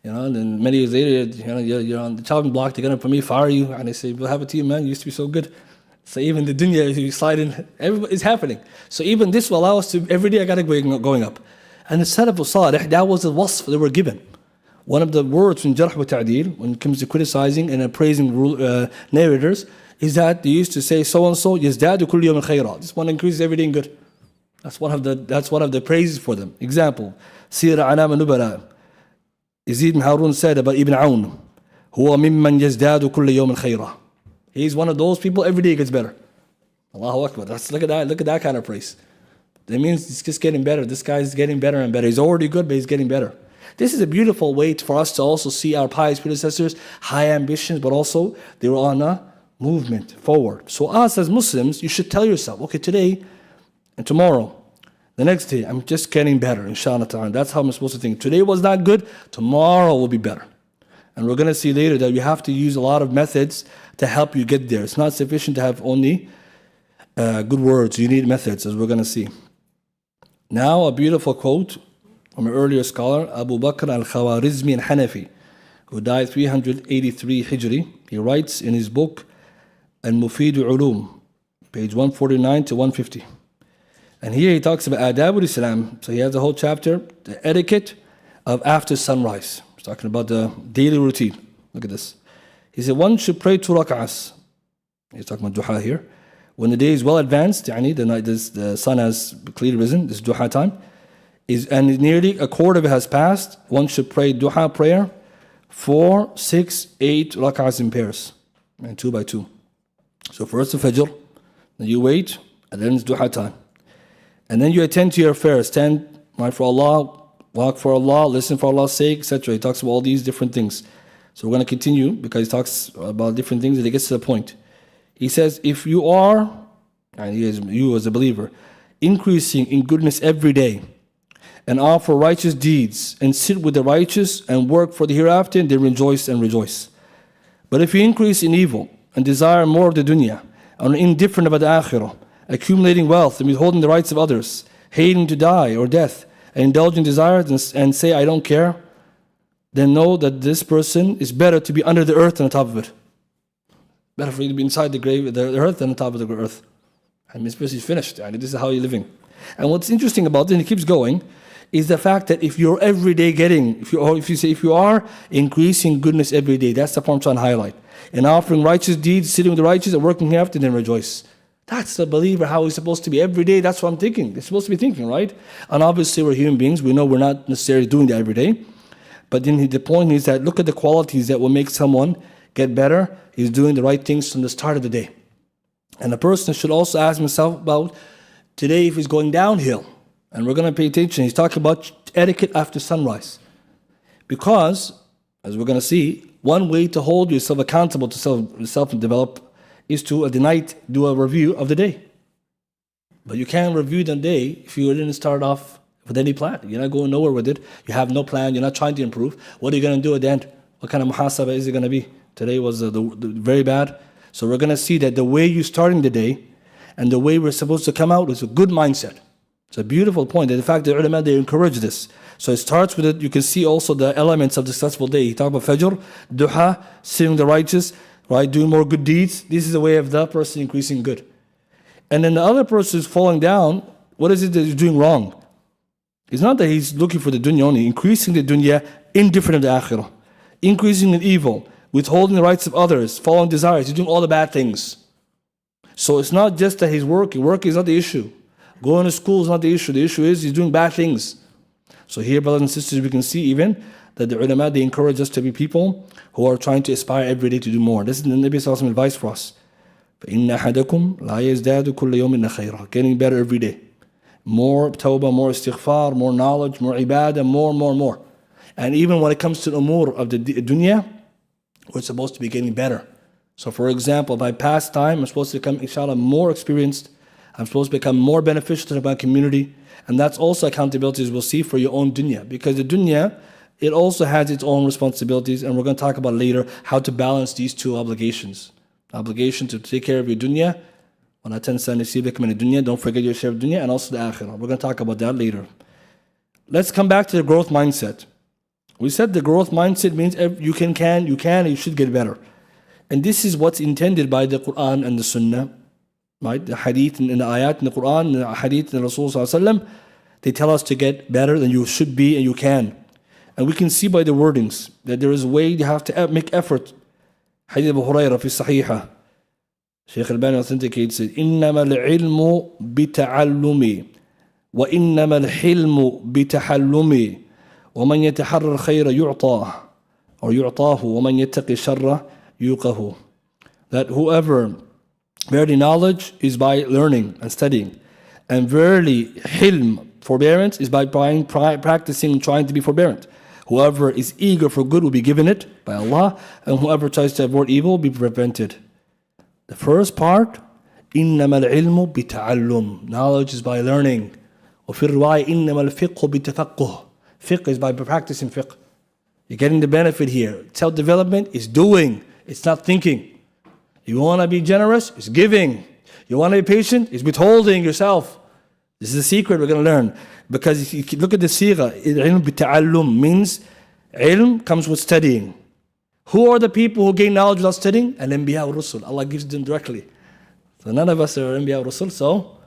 then many years later, you're on the chopping block. They're going to fire you, and they say, we'll have it to you, man. You used to be so good. So even the dunya, you slide in, it's happening. So even this will allow us to, every day I got to be going up. And the Salaf al-Salih, that was the wasf they were given. One of the words in Jarh wa Ta'deel, when it comes to criticizing and appraising narrators, is that they used to say, so-and-so, يَزْدَادُ كُلِّ يَوْمٍ خَيْرًا. This one increases every day in good. That's one of the praises for them. Example, Sira Alam al-Nubala. Yazid ibn Harun said about Ibn Awn, هُوَ مِمَّنْ يَزْدَادُ كُلِّ يَوْمٍ خَيْرًا. He's one of those people, every day he gets better. Allahu Akbar. Look at that kind of praise. That means it's just getting better. This guy is getting better and better. He's already good, but he's getting better. This is a beautiful way for us to also see our pious predecessors, high ambitions, but also they were on a movement forward. So us as Muslims, you should tell yourself, okay, today and tomorrow, The next day, I'm just getting better, inshallah ta'ala. That's how I'm supposed to think. Today was not good, tomorrow will be better. And we're going to see later that you have to use a lot of methods to help you get there. It's not sufficient to have only good words. You need methods, as we're going to see. Now, a beautiful quote from an earlier scholar, Abu Bakr al-Khawarizmi al-Hanafi, who died 383 Hijri. He writes in his book, Al-Mufid Ulum, page 149 to 150. And here he talks about Adab al-Islam. So he has a whole chapter, the etiquette of after sunrise. He's talking about the daily routine. Look at this. He said, one should pray 2 rak'ahs. He's talking about duha here. When the day is well advanced, the sun has clearly risen, this duha time, and nearly a quarter of it has passed, one should pray duha prayer 4, 6, 8 rak'ahs in pairs, and 2 by 2. So first the Fajr, then you wait, and then it's duha time. And then you attend to your affairs, stand right for Allah, walk for Allah, listen for Allah's sake, etc. He talks about all these different things. So we're going to continue because he talks about different things and he gets to the point. He says, if you are, and you as a believer, increasing in goodness every day and offer righteous deeds and sit with the righteous and work for the hereafter, then rejoice and rejoice. But if you increase in evil and desire more of the dunya and are indifferent about the akhirah, accumulating wealth and withholding the rights of others, hating to die or death, and indulging desires and say, I don't care, then know that this person is better to be under the earth than on top of it. Better for you to be inside the grave, the earth, than on top of the earth. And this person is finished. And this is how you're living. And what's interesting about it, and he keeps going, is the fact that if you're every day if you are increasing goodness every day, that's the point I'm trying to highlight. And offering righteous deeds, sitting with the righteous and working hereafter, then rejoice. That's the believer, how he's supposed to be every day. That's what I'm thinking. They're supposed to be thinking, right? And obviously we're human beings. We know we're not necessarily doing that every day. But then the point is that look at the qualities that will make someone get better. He's doing the right things from the start of the day. And a person should also ask himself about today if he's going downhill. And we're going to pay attention. He's talking about etiquette after sunrise. Because, as we're going to see, one way to hold yourself accountable to self and develop is to, at the night, do a review of the day. But you can't review the day if you didn't start off with any plan. You're not going nowhere with it. You have no plan. You're not trying to improve. What are you going to do at the end? What kind of muhasabah is it going to be? Today was the very bad. So we're going to see that the way you're starting the day and the way we're supposed to come out is a good mindset. It's a beautiful point. And in fact, the ulama, they encourage this. So it starts with it. You can see also the elements of the successful day. He talked about Fajr, Duha, sitting the righteous, right, doing more good deeds. This is the way of that person increasing good. And then the other person is falling down. What is it that he's doing wrong? It's not that he's looking for the dunya only, increasing the dunya, indifferent of the akhirah, increasing in evil, withholding the rights of others, following desires. He's doing all the bad things. So it's not just that he's working. Working is not the issue. Going to school is not the issue. The issue is he's doing bad things. So here, brothers and sisters, we can see even that the ulama, they encourage us to be people who are trying to aspire every day to do more. This is the Nabi Sallallahu Alaihi Wasallam advice for us. فَإِنَّ أَحَدَكُمْ لَا يَزْدَادُ كُلَّ يَوْمٍ خَيْرًا. Getting better every day. More tawbah, more istighfar, more knowledge, more ibadah, more. And even when it comes to the umur of the dunya, we're supposed to be getting better. So for example, if I pass time, I'm supposed to become, inshallah, more experienced. I'm supposed to become more beneficial to my community. And that's also accountabilities we'll see for your own dunya. Because the dunya, it also has its own responsibilities. And we're going to talk about later how to balance these two obligations. The obligation to take care of your dunya. Don't forget your share of dunya, and also the akhirah. We're going to talk about that later. Let's come back to the growth mindset. We said the growth mindset means you can, and you should get better. And this is what's intended by the Qur'an and the Sunnah. Right? The hadith and the ayat in the Qur'an and the hadith in the Rasul Sallallahu Alaihi Wasallam, they tell us to get better than you should be and you can. And we can see by the wordings that there is a way you have to make effort. Hadith Abu Hurairah fi Sahihah. Shaykh al-Bani authenticates it. إِنَّمَا الْعِلْمُ بِتَعَلُّمِ وَإِنَّمَا الْحِلْمُ بِتَحَلُّمِ وَمَنْ يَتَحَرَّ الْخَيْرَ يُعْطَاهُ or يُعْطَاهُ وَمَنْ يَتَّقِ الشَّرَّ يُوقَهُ. That whoever, verily knowledge is by learning and studying, and verily hilm, forbearance, is by practicing and trying to be forbearant. Whoever is eager for good will be given it by Allah, and whoever tries to avoid evil will be prevented. The first part, إِنَّمَا الْعِلْمُ بِتَعَلُّمْ. Knowledge is by learning. وفي الرواية إنما الفقه بالتفقه. Fiqh is by practicing fiqh. You're getting the benefit here. Self-development is doing. It's not thinking. You want to be generous? It's giving. You want to be patient? It's withholding yourself. This is the secret we're going to learn. Because if you look at the sigha, ilm bita'allum means ilm comes with studying. Who are the people who gain knowledge without studying? Al-Anbiya wa Rusul. Allah gives them directly. So none of us are Anbiya wa Rusul, so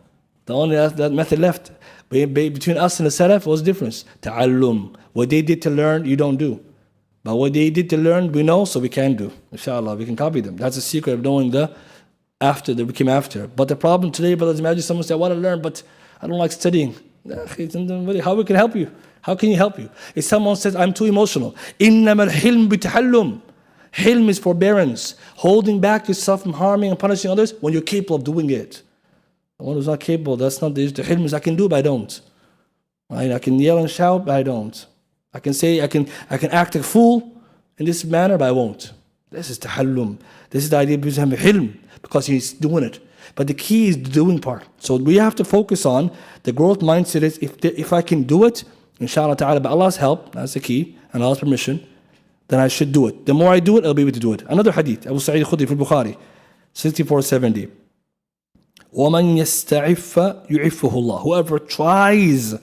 the only that method left. Between us and the Salaf, what's the difference? Ta'allum. What they did to learn, you don't do. But what they did to learn, we know, so we can do. Inshallah, we can copy them. That's the secret of knowing the after, that we came after. But the problem today, brothers, imagine someone say, I want to learn, but I don't like studying. How we can help you? How can you help you? If someone says, I'm too emotional. إِنَّمَا الْحِلْمُ بِتَحَلُّمْ. Hilm is forbearance. Holding back yourself from harming and punishing others when you're capable of doing it. The one who's not capable, that's not the issue. The hilm is I can do, but I don't. Right? I can yell and shout, but I don't. I can say, I can act a fool in this manner, but I won't. This is tahallum. This is the idea of hilm, because he's doing it. But the key is the doing part. So we have to focus on the growth mindset is if I can do it, inshallah ta'ala, by Allah's help, that's the key, and Allah's permission, then I should do it. The more I do it, I'll be able to do it. Another hadith, Abu Sa'id Khudri from Bukhari, 6470. وَمَنْ يَسْتَعِفَّ يُعِفُّهُ اللَّهُ. Whoever tries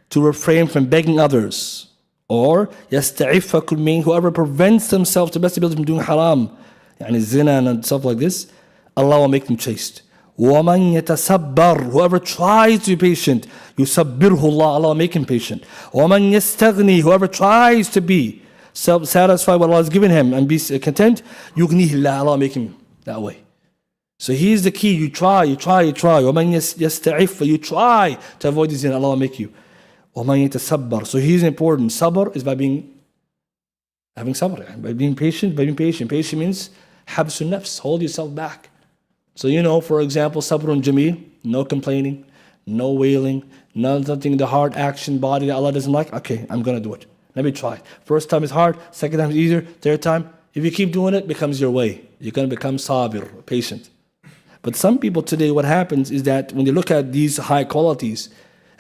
to refrain from begging others, or يَسْتَعِفَّ could mean whoever prevents themselves to best ability from doing haram, yani zina and stuff like this, Allah will make them chaste. وَمَنْ يَتَصَبَّرْ. Whoever tries to be patient, يُصَبِّرْهُ Allah, Allah will make him patient. وَمَنْ يَسْتَغْنِي. Whoever tries to be satisfied with what Allah has given him and be content, يُغْنِيهِ اللَّهُ, Allah will make him that way. So here's the key. You try. وَمَنْ يَسْتَعِفَّ. You try to avoid this, and Allah will make you. وَمَنْ يَتَصَبَّرْ. So here's important. Sabr is by having sabr, by being patient. Patient means habsun nafs, hold yourself back. So for example, sabrun jameel, no complaining, no wailing, nothing in the heart, action, body that Allah doesn't like. Okay, I'm going to do it. Let me try. First time is hard, second time is easier, third time, if you keep doing it, it becomes your way. You're going to become sabir, patient. But some people today, what happens is that when you look at these high qualities,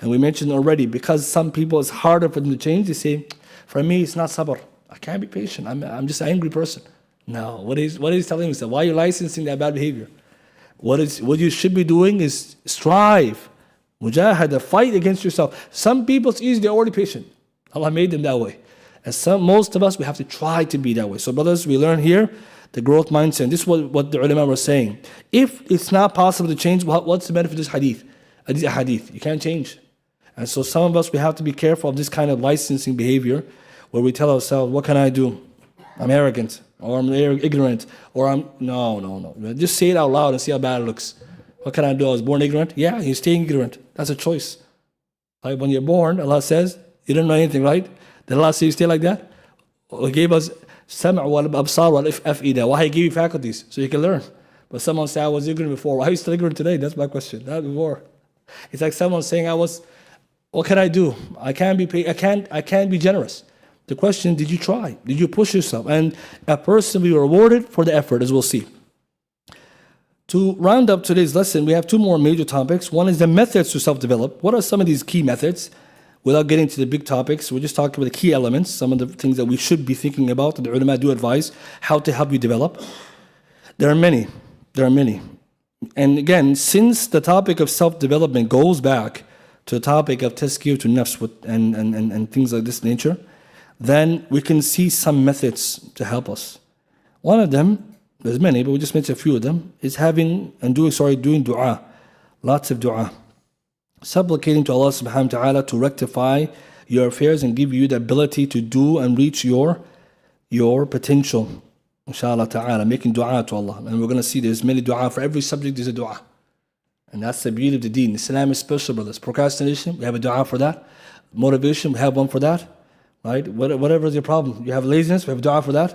and we mentioned already, because some people it's harder for them to change, they say, for me it's not sabr. I can't be patient. I'm just an angry person. No, what is telling us? Why are you licensing that bad behavior? What you should be doing is strive, mujahada, fight against yourself. Some people it's easy, they're already patient. Allah made them that way. And most of us, we have to try to be that way. So brothers, we learn here the growth mindset. And this is what the ulama were saying. If it's not possible to change, what's the benefit of this hadith? This hadith, you can't change. And so some of us, we have to be careful of this kind of licensing behavior where we tell ourselves, what can I do? I'm arrogant, or I'm ignorant, or I'm... No. Just say it out loud and see how bad it looks. What can I do? I was born ignorant? Yeah, you're staying ignorant. That's a choice. Like when you're born, Allah says, you don't know anything, right? Did Allah say you stay like that? He gave us sam' wal absar wal af'ida. Why He gave you faculties? So you can learn. But someone said, I was ignorant before. Why are you still ignorant today? That's my question. Not before. It's like someone saying, what can I do? I can't be generous. The question, did you try? Did you push yourself? And a person will be rewarded for the effort, as we'll see. To round up today's lesson, we have two more major topics. One is the methods to self-develop. What are some of these key methods? Without getting to the big topics, we're just talking about the key elements, some of the things that we should be thinking about, and the ulama do advise how to help you develop. There are many. And again, since the topic of self-development goes back to the topic of tazkiyah to nafs and things like this nature, then we can see some methods to help us. One of them, there's many, but we just mentioned a few of them, is doing dua. Lots of dua. Supplicating to Allah subhanahu wa ta'ala to rectify your affairs and give you the ability to do and reach your potential. Inshallah ta'ala, making dua to Allah. And we're going to see there's many dua. For every subject there's a dua. And that's the beauty of the deen. Islam is special, brothers. Procrastination, we have a dua for that. Motivation, we have one for that. Right? Whatever is your problem. You have laziness, we have a dua for that.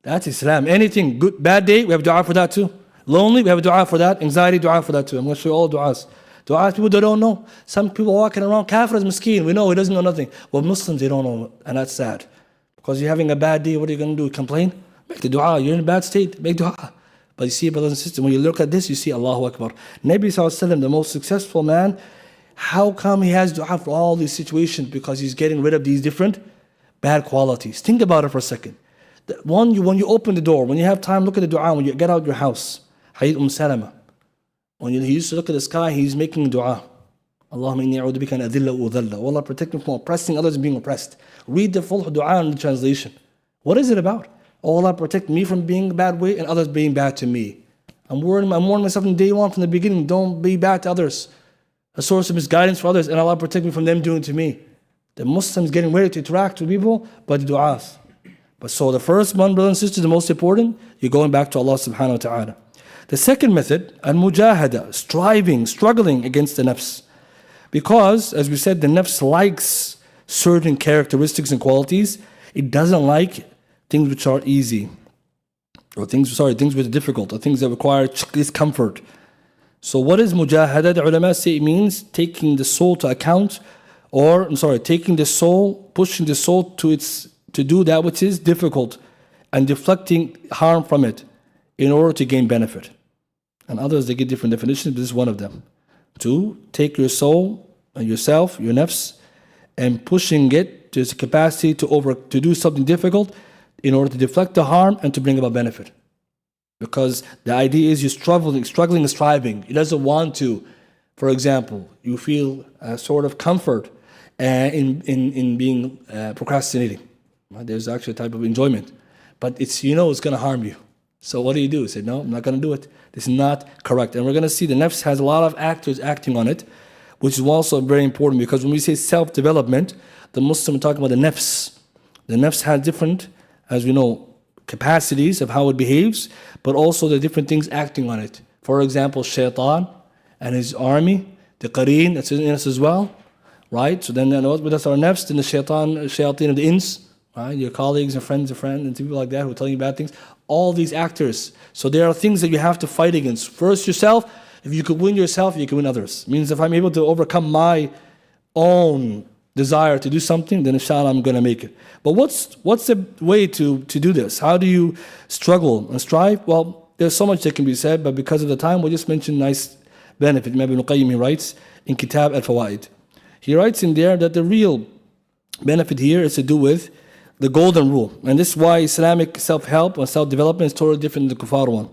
That's Islam. Anything, good, bad day, we have a dua for that too. Lonely, we have a dua for that. Anxiety, dua for that too. I'm going to show you all du'as. Du'as people that don't know. Some people walking around, kafir is miskeen. We know he doesn't know nothing. Well, Muslims, they don't know. And that's sad. Because you're having a bad day, what are you going to do? Complain? Make the dua. You're in a bad state. Make dua. But you see, brothers and sisters, when you look at this, you see Allahu Akbar. Nabi Sallallahu Alaihi Wasallam, the most successful man, How come he has dua for all these situations? Because he's getting rid of these different bad qualities. Think about it for a second. When you open the door, when you have time, look at the dua. When you get out of your house, Hadith Salama. When he used to look at the sky, he's making dua. Allahumma inni a'udhu bika an adilla wa udhalla. Allah protect me from oppressing others and being oppressed. Read the full dua in the translation. What is it about? Oh, Allah protect me from being a bad way and others being bad to me. I'm warning myself from day one, from the beginning. Don't be bad to others. A source of misguidance for others, and Allah protect me from them doing to me. The Muslims getting ready to interact with people, but the du'as. But so the first one, brothers and sisters, the most important, you're going back to Allah subhanahu wa ta'ala. The second method, al-mujahada, striving, struggling against the nafs. Because, as we said, the nafs likes certain characteristics and qualities. It doesn't like things which are easy. Or things which are difficult, or things that require discomfort. So what is mujahada? The ulama say it means taking the soul to account, taking the soul, pushing the soul to do that which is difficult, and deflecting harm from it in order to gain benefit. And others, they give different definitions, but this is one of them. To take your soul and yourself, your nafs, and pushing it to its capacity to do something difficult in order to deflect the harm and to bring about benefit. Because the idea is you're struggling and striving. It doesn't want to. For example, you feel a sort of comfort in being procrastinating. Right? There's actually a type of enjoyment. But it's going to harm you. So what do? You say, no, I'm not going to do it. This is not correct. And we're going to see the nafs has a lot of actors acting on it, which is also very important, because when we say self-development, the Muslim are talking about the nafs. The nafs has different, as we know, capacities of how it behaves, but also the different things acting on it. For example, shaitan and his army, the qareen, that's in us as well, right? So then with us our nafs, then the shayateen of the ins, right? Your colleagues and friends and people like that who are telling you bad things. All these actors. So there are things that you have to fight against. First yourself. If you could win yourself, you can win others. Means if I'm able to overcome my own desire to do something, then inshallah I'm going to make it. But what's the way to do this? How do you struggle and strive? Well, there's so much that can be said, but because of the time, we'll just mention nice benefit. Imam Ibn Qayyim, he writes in Kitab al-Fawaid. He writes in there that the real benefit here is to do with the golden rule. And this is why Islamic self-help and self-development is totally different than the kuffar one.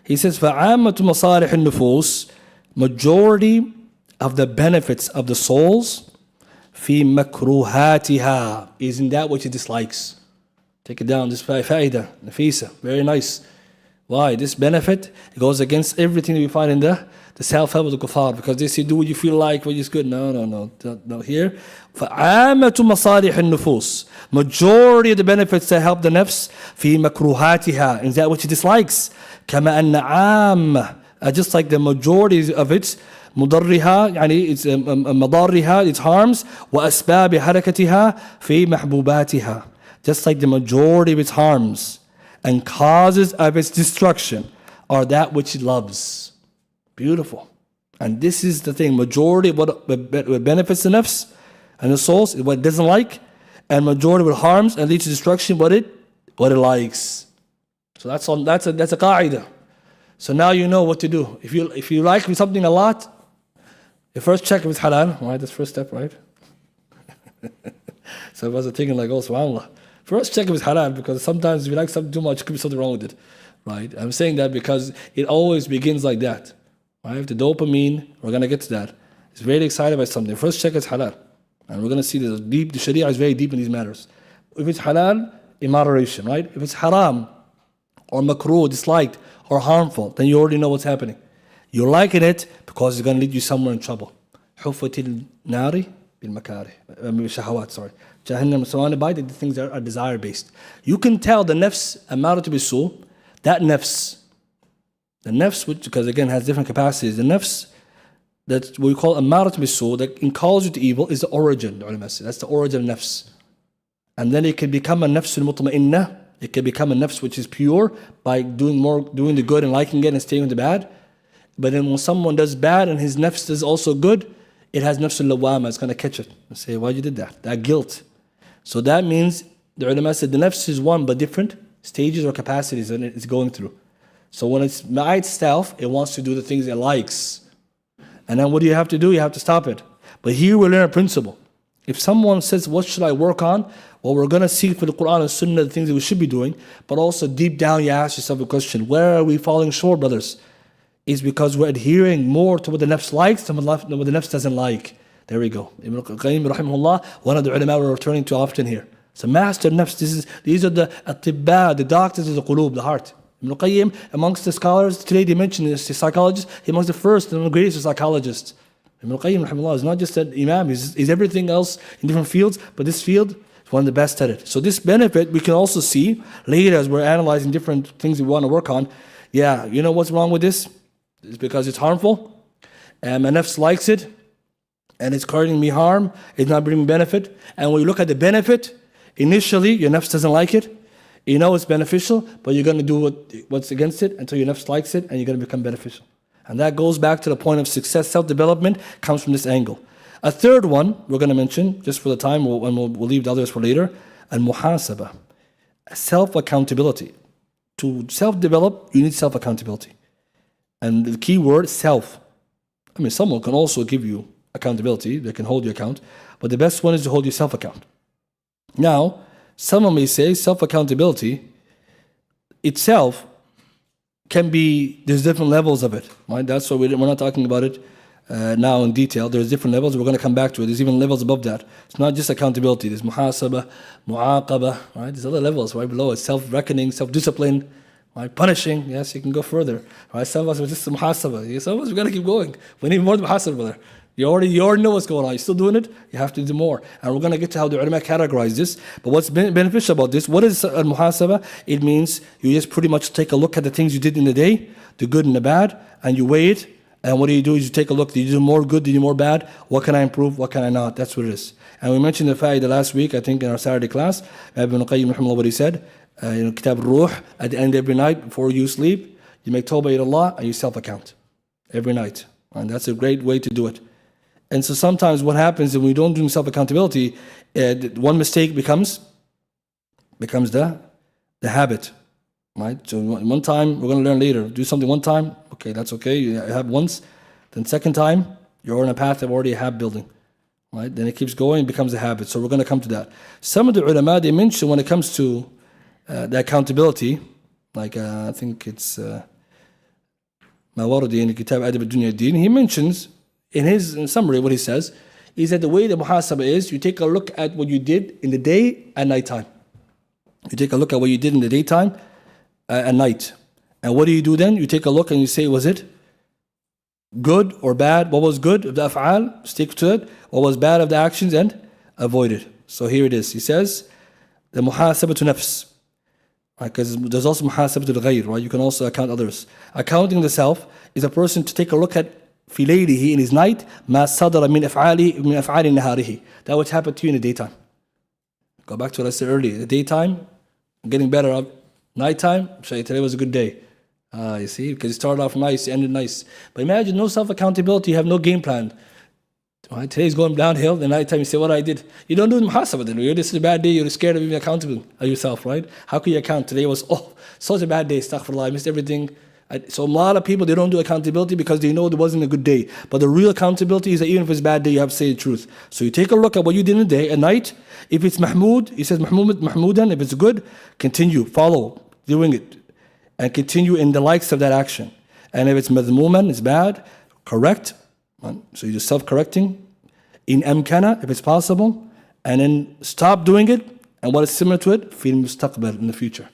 He says, فَعَامَّةُ مَصَالِحِ النُّفُوسِ, majority of the benefits of the souls, فِي مَكْرُوهَاتِهَا, is in that which it dislikes. Take it down, this fa'idah, nafisa, very nice. Why? This benefit, it goes against everything that we find in the self-help of the kuffar, because they say, do what you feel like, what is good. No. Here, فَعَامَّةُ مَصَالِحِ النُّفُوسِ, majority of the benefits that help the nafs, فِي مَكْرُوهَاتِهَا, in that which it dislikes. كَمَا أَنَّ عَامَّ, just like the majority of its مضرها, يعني its مضارها, its harms, وأسباب حركتها في محبوباتها, just like the majority of its harms and causes of its destruction are that which it loves. Beautiful. And this is the thing, majority of what benefits the nafs and the souls is what it doesn't like, and majority of what harms and leads to destruction what it likes. So that's a qa'idah. So now you know what to do. If you like something a lot, you first check if it's halal. Right, that's the first step, right? So I was thinking like, oh, subhanAllah. First check if it's halal, because sometimes if you like something too much, it could be something wrong with it. Right? I'm saying that because it always begins like that. Right? The dopamine, we're going to get to that. It's very excited by something. First check it's halal. And we're going to see the sharia is very deep in these matters. If it's halal, in moderation, right? If it's haram, or makruh, disliked, or harmful, then you already know what's happening. You're liking it because it's going to lead you somewhere in trouble. حُفَّتِ النَّارِ بِالْمَكَارِهِ shahawat, sorry. Jahannam, surrounded by the things that are desire-based. You can tell the nafs, amaratu bisu, that nafs, the nafs, which, because again has different capacities, the nafs that we call amaratu bisu, that calls you to evil, is the origin, the ulama say. That's the origin of nafs. And then it can become a nafs al-mutma'innah. It can become a nafs which is pure by doing the good and liking it and staying with the bad. But then when someone does bad and his nafs is also good, it has nafs al-lawama, it's going to catch it and say, why you did that? That guilt. So that means, the ulama said, the nafs is one, but different stages or capacities that it's going through. So when it's by itself, it wants to do the things it likes. And then what do you have to do? You have to stop it. But here we learn a principle. If someone says, what should I work on? Well, we're going to see for the Qur'an and Sunnah the things that we should be doing. But also deep down you ask yourself a question. Where are we falling short, brothers? It's because we're adhering more to what the nafs likes than what the nafs doesn't like. There we go. Ibn al-Qayyim, rahimahullah, one of the ulama we're returning to often here. So master nafs, these are the atibba, the doctors of the qulub, the heart. Ibn al-Qayyim, amongst the scholars, today they mention this, the psychologists, he's amongst the first and the greatest psychologists. Ibn al-Qayyim, rahimahullah, is not just an imam, he's everything else in different fields, but this field is one of the best at it. So this benefit we can also see later as we're analyzing different things we want to work on. Yeah, you know what's wrong with this? It's because it's harmful, and my nafs likes it, and it's causing me harm, it's not bringing benefit. And when you look at the benefit, initially your nafs doesn't like it, you know it's beneficial, but you're going to do what's against it until your nafs likes it, and you're going to become beneficial. And that goes back to the point of success. Self-development comes from this angle. A third one we're going to mention, just for the time, we'll leave the others for later, al-muhasaba, self-accountability. To self-develop, you need self-accountability. And the key word, self. I mean, someone can also give you accountability, they can hold you account, but the best one is to hold yourself account. Now, someone may say self-accountability itself can be, there's different levels of it, right? That's why we're not talking about it now in detail. There's different levels, we're going to come back to it. There's even levels above that. It's not just accountability, there's muhasaba, mu'aqaba, right? There's other levels right below it, self-reckoning, self-discipline, right? Punishing, yes, you can go further. Right? Some of us are just muhasaba. Some of us, we're going to keep going. We need more muhasaba, brother. You already know what's going on. You're still doing it? You have to do more. And we're going to get to how the ulama categorize this. But what's beneficial about this, what is al-muhasaba? It means you just pretty much take a look at the things you did in the day, the good and the bad, and you weigh it. And what do? Is you take a look, did you do more good, did you do more bad? What can I improve, what can I not? That's what it is. And we mentioned the fa'idah last week, I think in our Saturday class, Ibn al-Qayyim, rahimahullah, what he said, Kitab al-Ruh, at the end of every night, before you sleep, you make tawbah ila Allah, and you self-account. Every night. And that's a great way to do it. And so sometimes what happens when we don't do self-accountability, one mistake becomes the habit, right? So one time, we're going to learn later, do something one time, okay, that's okay, you have once. Then second time, you're on a path of already a habit building, right? Then it keeps going, it becomes a habit. So we're going to come to that. Some of the ulama, they mention when it comes to the accountability, like I think it's Mawardi in the Kitab Adab al-Dunya ad-Din, he mentions, in summary, what he says is that the way the muhasaba is, you take a look at what you did in the day and nighttime. You take a look at what you did in the daytime and night. And what do you do then? You take a look and you say, was it good or bad? What was good of the af'al? Stick to it. What was bad of the actions? And avoid it. So here it is. He says, the muhasaba to nafs. Because there's also muhasaba to the ghayr, right? You can also account others. Accounting the self is a person to take a look at في ليله, in his night, ما صدر من أفعال نهاره. That which happened to you in the daytime. Go back to what I said earlier. The daytime, getting better up. Nighttime, say today was a good day. You see, because it started off nice, it ended nice. But imagine no self-accountability, you have no game plan. Right? Today's going downhill, the nighttime you say, what I did. You don't do the muhasabah then. This is a bad day, you're scared of being accountable of yourself, right? How can you account? Today was, such a bad day, astaghfirullah, I missed everything. So a lot of people, they don't do accountability because they know it wasn't a good day. But the real accountability is that even if it's a bad day, you have to say the truth. So you take a look at what you did in the day, at night. If it's mahmood, he says mahmoodan, if it's good, continue, follow, doing it. And continue in the likes of that action. And if it's madhmuman, it's bad, correct. So you're self-correcting. In amkana, if it's possible. And then stop doing it. And what is similar to it? Fil mustaqbal, in the future.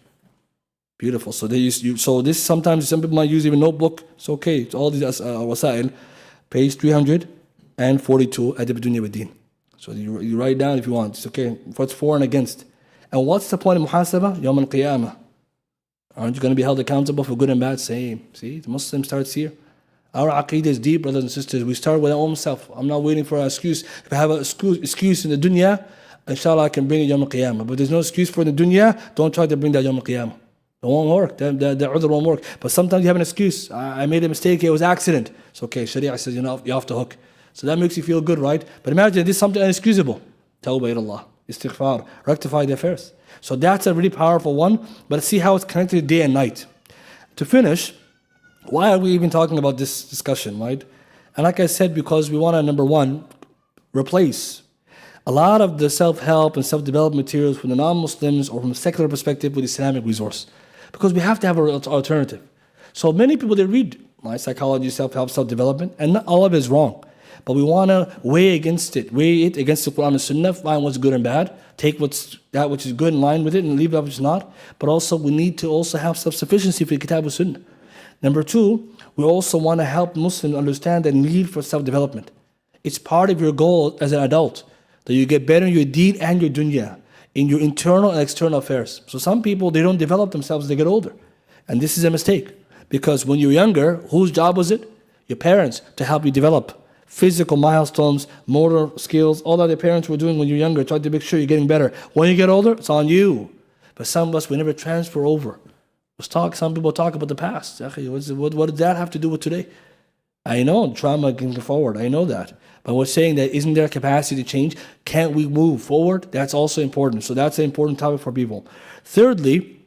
Beautiful. So so this sometimes some people might use even notebook. It's okay. It's all these wasail. Page 342 Adab al-Dunya ad-Din. So you write down if you want. It's okay. What's for and against. And what's the point of muhasabah? Yawm al-Qiyamah. Aren't you going to be held accountable for good and bad? Same. See, the Muslim starts here. Our aqeedah is deep, brothers and sisters. We start with our own self. I'm not waiting for an excuse. If I have an excuse in the dunya, inshallah I can bring it Yawm al-Qiyamah. But there's no excuse for the dunya, don't try to bring that Yawm al-Qiyamah. It won't work. The udhr won't work. But sometimes you have an excuse. I made a mistake. It was an accident. It's okay. Sharia says you're off the hook. So that makes you feel good, right? But imagine this is something inexcusable. Tawbah ila Allah. Istighfar. Rectify the affairs. So that's a really powerful one. But see how it's connected to day and night. To finish, why are we even talking about this discussion, right? And like I said, because we want to, number one, replace a lot of the self-help and self-development materials from the non-Muslims or from a secular perspective with Islamic resource. Because we have to have an alternative. So many people, they read psychology, self-help, self-development, and not all of it is wrong. But we want to weigh it against the Qur'an and Sunnah, find what's good and bad, take that which is good in line with it and leave that which is not. But also we need to also have self-sufficiency for the Kitab and Sunnah. Number two, we also want to help Muslims understand the need for self-development. It's part of your goal as an adult, that you get better in your deed and your dunya, in your internal and external affairs. So some people, they don't develop themselves as they get older. And this is a mistake. Because when you're younger, whose job was it? Your parents, to help you develop physical milestones, motor skills, all that your parents were doing when you're younger, trying to make sure you're getting better. When you get older, it's on you. But some of us, we never transfer over. Some people talk about the past. What does that have to do with today? I know trauma can go forward. I know that. But we're saying that isn't there a capacity to change? Can't we move forward? That's also important. So that's an important topic for people. Thirdly,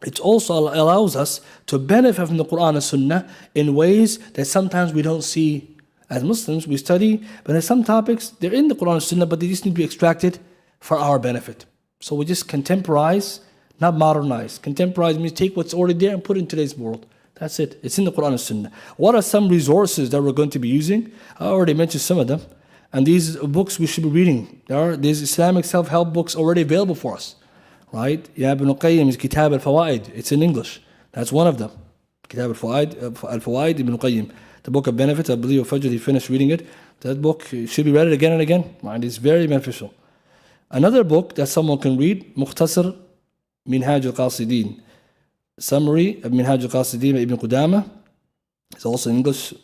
it also allows us to benefit from the Qur'an and Sunnah in ways that sometimes we don't see. As Muslims, we study, but there's some topics, they're in the Qur'an and Sunnah, but they just need to be extracted for our benefit. So we just contemporize, not modernize. Contemporize means take what's already there and put it in today's world. That's it. It's in the Qur'an and Sunnah. What are some resources that we're going to be using? I already mentioned some of them. And these books we should be reading. There's Islamic self-help books already available for us. Right? Ibn Qayyim's Kitab al-Fawaid. It's in English. That's one of them. Kitab al-Fawaid, Ibn Qayyim. The book of benefits, I believe Fajr, he finished reading it. That book should be read again and again. And it's very beneficial. Another book that someone can read, Mukhtasar Minhaj al-Qasidin. Summary of Minhaj al-Qasidin by Ibn Qudama. It's also in English,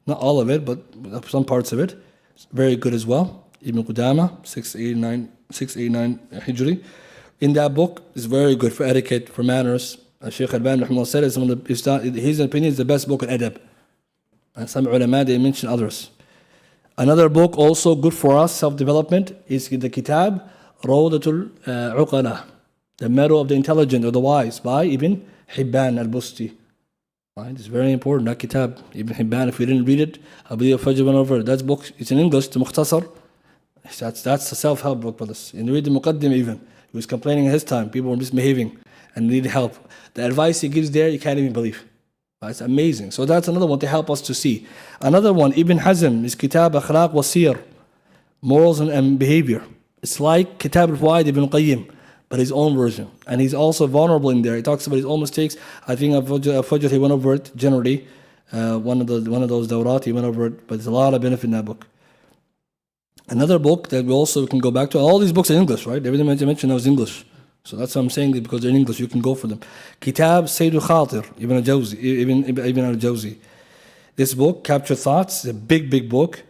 not all of it, but some parts of it. It's very good as well. Ibn Qudama, 689 Hijri. In that book, it's very good for etiquette, for manners. Shaykh Al-Albani rahimahullah said his opinion is the best book on adab. And some ulama, they mention others. Another book also good for us, self-development, is the Kitab Rawdatul Uqala, The Meadow of the Intelligent or the Wise, by Ibn Hibban al-Busti. Right? It's very important, that Kitab. Ibn Hibban, if you didn't read it, I believe Fajr went over it. That book, it's in English, the Mukhtasar. That's a self-help book, brothers. You read the Muqaddim even. He was complaining at his time, people were misbehaving and needed help. The advice he gives there, you can't even believe. It's amazing. So that's another one to help us to see. Another one, Ibn Hazm, is Kitab Akhlaq wa Siyar, Morals and Behavior. It's like Kitab al-Fawaid Ibn Qayyim, but his own version. And he's also vulnerable in there. He talks about his own mistakes. I think Fajr, he went over it generally. One of those dawrat, he went over it, but there's a lot of benefit in that book. Another book that we also can go back to, all these books are in English, right? Everything I mentioned was English. So that's what I'm saying, because they're in English, you can go for them. Kitab Sayyid al-Khatir, Ibn al-Jawzi. This book, Capture Thoughts, is a big, big book.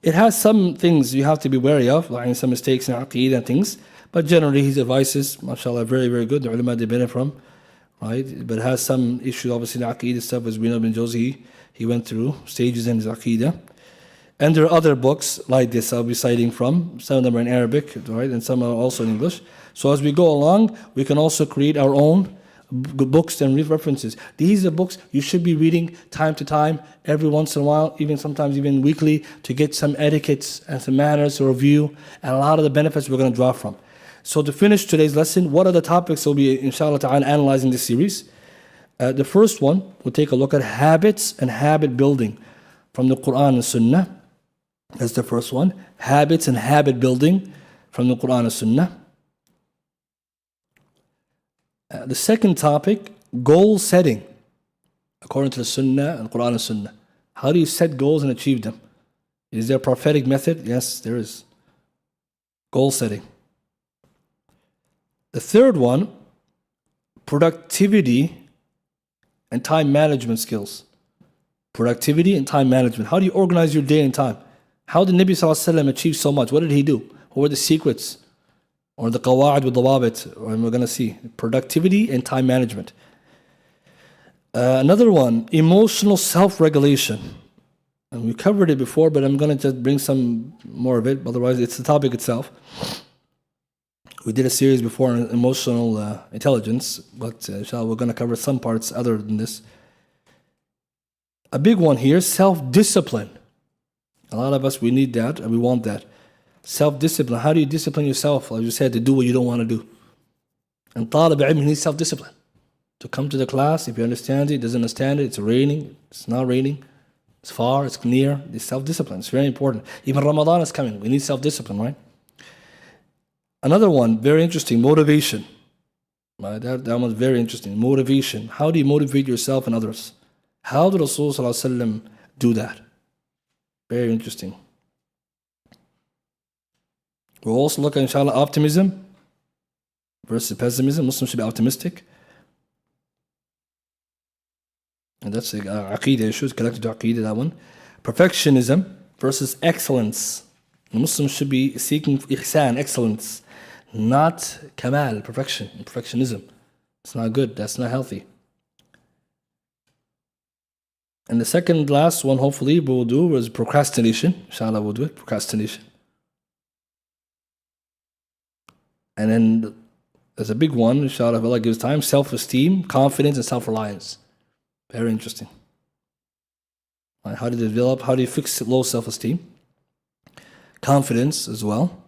It has some things you have to be wary of, like some mistakes in aqeed and things. But generally, his advices, mashallah, very, very good. The ulama, they benefit from, right? But it has some issues, obviously, in aqeed stuff, as we know Ibn Jawzi, he went through stages in his aqeedah. And there are other books like this I'll be citing from. Some of them are in Arabic, right? And some are also in English. So as we go along, we can also create our own books and references. These are books you should be reading time to time, every once in a while, sometimes even weekly, to get some etiquettes and some manners to review, and a lot of the benefits we're going to draw from. So to finish today's lesson, what are the topics we'll be, inshallah ta'ala, analyzing this series? The first one, we'll take a look at habits and habit building from the Qur'an and Sunnah. That's the first one. Habits and habit building from the Qur'an and Sunnah. The second topic, goal setting, according to the Sunnah and Qur'an and Sunnah. How do you set goals and achieve them? Is there a prophetic method? Yes, there is. Goal setting. The third one, productivity and time management skills. Productivity and time management. How do you organize your day and time? How did Nabi Sallallahu Alaihi Wasallam achieve so much? What did he do? What were the secrets? Or the qawa'id with dawabit? And we're going to see productivity and time management. Another one, emotional self-regulation. And we covered it before, but I'm going to just bring some more of it. Otherwise, it's the topic itself. We did a series before on emotional intelligence, but inshallah, we're going to cover some parts other than this. A big one here, self-discipline. A lot of us, we need that and we want that. Self-discipline. How do you discipline yourself? As you said, to do what you don't want to do. And talib ilm needs self-discipline. To come to the class, if you understand it, doesn't understand it, it's raining, it's not raining, it's far, it's near, it's self-discipline. It's very important. Even Ramadan is coming. We need self-discipline, right? Another one, very interesting, motivation. Right? That one's very interesting. Motivation. How do you motivate yourself and others? How did Rasulullah do that? Very interesting. We'll also look at, inshallah, optimism versus pessimism. Muslims should be optimistic. And that's the aqeedah issues, connected to aqeedah, that one. Perfectionism versus excellence. The Muslims should be seeking ihsan, excellence, not kamal, perfectionism. It's not good, that's not healthy. And the second last one, hopefully, we will do is procrastination. Inshallah, we'll do it, procrastination. And then there's a big one, inshallah, if Allah gives time, self-esteem, confidence, and self-reliance. Very interesting. Right, how to develop, how do you fix low self-esteem? Confidence as well.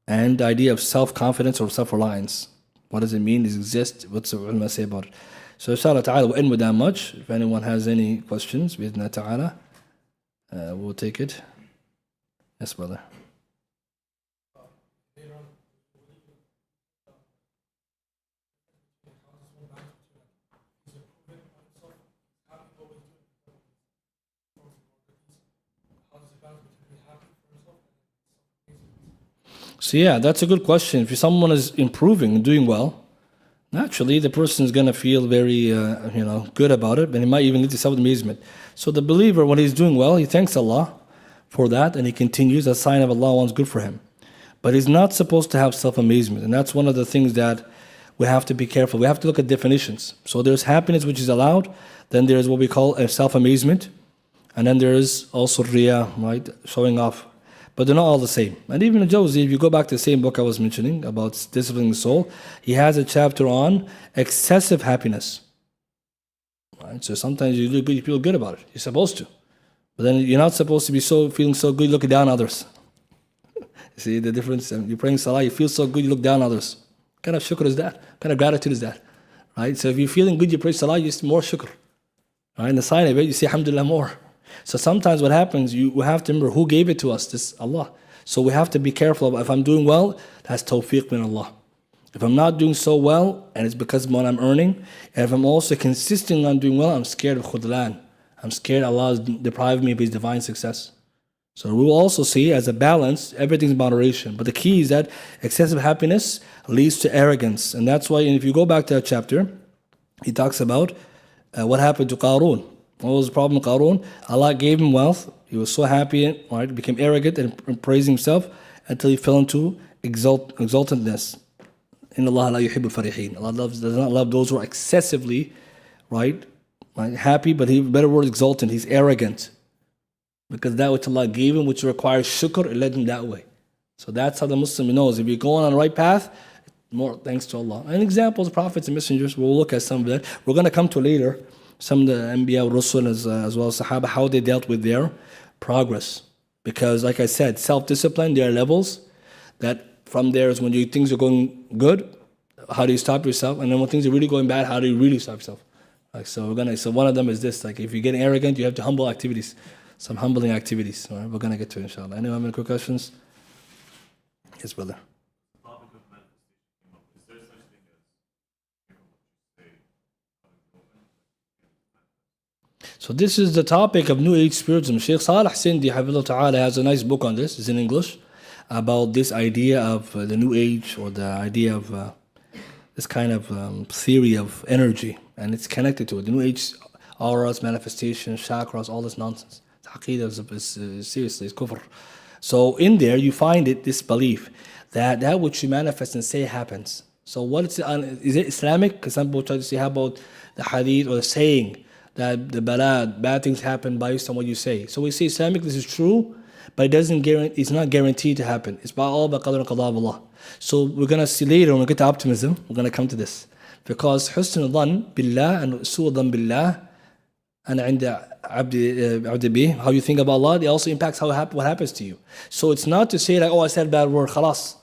And the idea of self-confidence or self-reliance. What does it mean? Does it exist? What's the ulama say about it? So inshallah ta'ala, we'll end with that much. If anyone has any questions, bi'idhna ta'ala, we'll take it. Yes, brother. So yeah, that's a good question. If someone is improving and doing well, naturally the person is going to feel very good about it, and he might even lead to self-amazement. So the believer, when he's doing well, he thanks Allah for that, and he continues, a sign of Allah wants good for him. But he's not supposed to have self-amazement, and that's one of the things that we have to be careful. We have to look at definitions. So there's happiness which is allowed, then there's what we call a self-amazement, and then there is also riya, right, showing off. But they're not all the same. And even Jawzi, if you go back to the same book I was mentioning about disciplining the soul, he has a chapter on excessive happiness. Right? So sometimes you feel good about it. You're supposed to. But then you're not supposed to be feeling so good looking down on others. You see the difference? You're praying salah, you feel so good, you look down on others. What kind of shukr is that? What kind of gratitude is that? Right? So if you're feeling good, you pray salah, you see more shukr. Right? And the sign of it, you say alhamdulillah more. So sometimes what happens, you have to remember who gave it to us, this Allah. So we have to be careful. If I'm doing well, that's tawfiq min Allah. If I'm not doing so well, and it's because of what I'm earning, and if I'm also consistent on doing well, I'm scared of khudlan. I'm scared Allah is depriving me of His divine success. So we will also see as a balance, everything's in moderation. But the key is that excessive happiness leads to arrogance. And that's why, and if you go back to that chapter, he talks about what happened to Qarun. What was the problem with Qarun? Allah gave him wealth. He was so happy, right? Became arrogant and praised himself until he fell into exultantness. Inna Allah la yuhibbul farihin. Allah does not love those who are excessively, right, happy, but better word, exultant. He's arrogant. Because that which Allah gave him, which requires shukr, it led him that way. So that's how the Muslim knows. If you're going on the right path, more thanks to Allah. And examples, prophets and messengers, we'll look at some of that. We're going to come to later. Some of the Anbiya, Rusul, as well as Sahaba, how they dealt with their progress. Because, like I said, self-discipline, there are levels that from there is when things are going good, how do you stop yourself? And then when things are really going bad, how do you really stop yourself? So one of them is this, like if you're getting arrogant, you have to humble activities, some humbling activities. All right, we're going to get to it, inshallah. Anyone have any quick questions? Yes, brother. So this is the topic of New Age Spiritism. Shaykh Salih Sindi Hafidhullah Ta'ala has a nice book on this. It's in English about this idea of the New Age, or the idea of this kind of theory of energy, and it's connected to it. The New Age, auras, manifestations, chakras, all this nonsense. Aqidah is seriously, it's kufr. So in there you find this belief that which you manifest and say happens. So what is it Islamic? Because some people try to say, how about the hadith or the saying that the bad things happen based on what you say. So we say Islamic, this is true, but it's not guaranteed to happen. It's all by qadr and qada of Allah. So we're going to see later when we get to optimism, we're going to come to this. Because husn al-dhan billah and su' al-dhan billah, and عند عبد به, how you think about Allah, it also impacts what happens to you. So it's not to say like, oh, I said a bad word, khalas.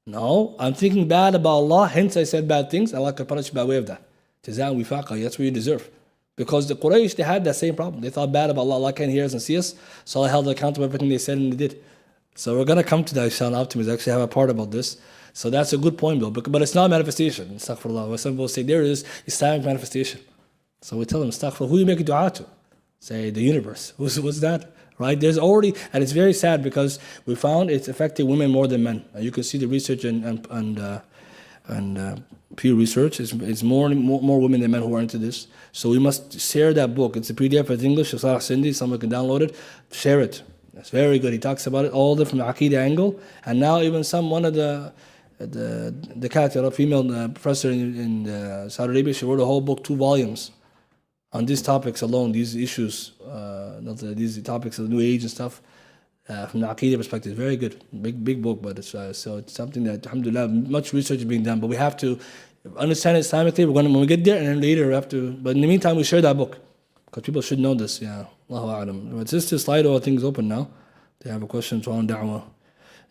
No, I'm thinking bad about Allah, hence I said bad things. Allah can punish you by way of that. Jazaa wifaqa, that's what you deserve. Because the Quraysh, they had that same problem. They thought bad about Allah. Allah can't hear us and see us. So Allah held accountable for everything they said and they did. So we're going to come to that, inshallah. Optimism actually have a part about this. So that's a good point, though. But it's not manifestation. Astaghfirullah. Some people say there is Islamic manifestation. So we tell them, astaghfirullah, who you make a dua to? Say, the universe. What's that? Right? There's already, and it's very sad because we found it's affecting women more than men. You can see the research and Pew Research is more women than men who are into this. So we must share that book. It's a PDF. It's English. It's Sindhi. Someone can download it. Share it. It's very good. He talks about it all from the Aqidah angle. And now even one of the Qadir, a female professor in Saudi Arabia, she wrote a whole book, 2 volumes, on these topics alone, these issues, these topics of New Age and stuff. From the Aqidah perspective, very good, big book, but it's something that, alhamdulillah, much research is being done. But we have to understand it Islamically. When we get there, and then later we have to. But in the meantime, we share that book because people should know this. Yeah, Allahu a'lam. But Sister Slido, I think, is open now. They have a question on da'wah.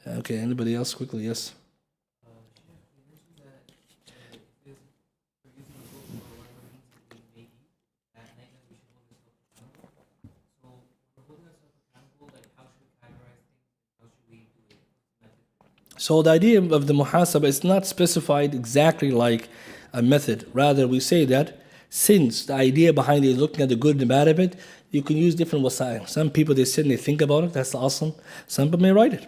Okay, anybody else quickly? Yes. So the idea of the muhasabah is not specified exactly like a method. Rather, we say that since the idea behind it is looking at the good and the bad of it, you can use different wasa'il. Some people, they sit and they think about it, that's awesome. Some people may write it.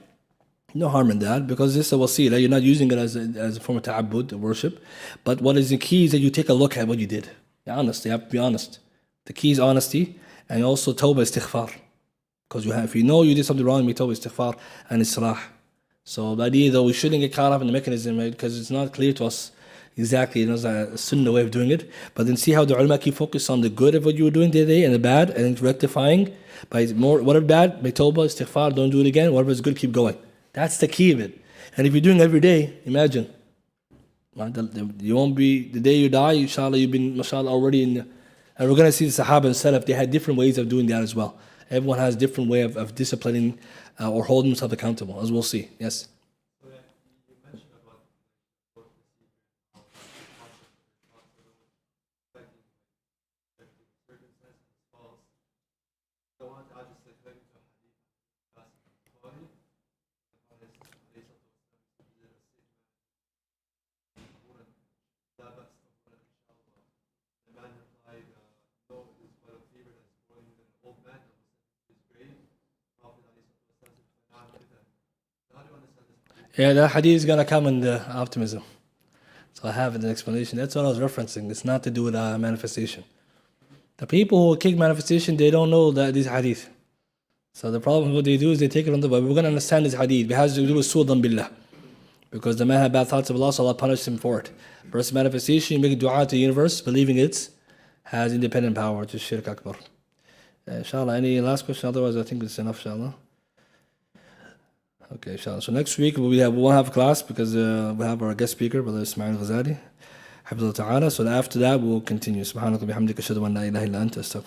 No harm in that, because this is a wasila. You're not using it as a form of ta'abbud, worship. But what is the key is that you take a look at what you did. You're honest, you have to be honest. The key is honesty, and also tawbah istighfar. Because if you know you did something wrong, you make tawbah istighfar and islah. So the idea, though, we shouldn't get caught up in the mechanism, right? Because it's not clear to us exactly, there's a sunnah way of doing it. But then see how the ulama keep focus on the good of what you were doing today and the bad, and rectifying by whatever bad, make tawbah, istighfar, don't do it again. Whatever is good, keep going. That's the key of it. And if you're doing it every day, imagine, you won't be, the day you die, inshallah, you've been, mashallah, already in, and we're going to see the Sahaba and Salaf, they had different ways of doing that as well. Everyone has a different way of disciplining or holding himself accountable, as we'll see. Yes? So you mentioned about court procedure and how affecting circumstances is false. So I want to add just like to a hadith Bukhari. The man replied, no, it is but a fever that's growing within an old man that was sent to his grave. Yeah, that hadith is going to come in the optimism. So I have an explanation. That's what I was referencing. It's not to do with manifestation. The people who kick manifestation, they don't know that this hadith. So the problem, what they do is they take it on the Bible. We're going to understand this hadith. It has to do with su'dan billah. Because the man had bad thoughts of Allah, so Allah punished him for it. Versus manifestation, you make dua to the universe, believing it has independent power, which is shirk akbar. Inshallah, any last question? Otherwise, I think it's enough, inshallah. Okay, inshallah. So next week we won't have class because we have our guest speaker, Brother Ismail Ghazali, Abdul ta'ala. So after that we'll continue. Subhanakallah bihamdika ashhadu an la ilaha illa anta astaghfiruka.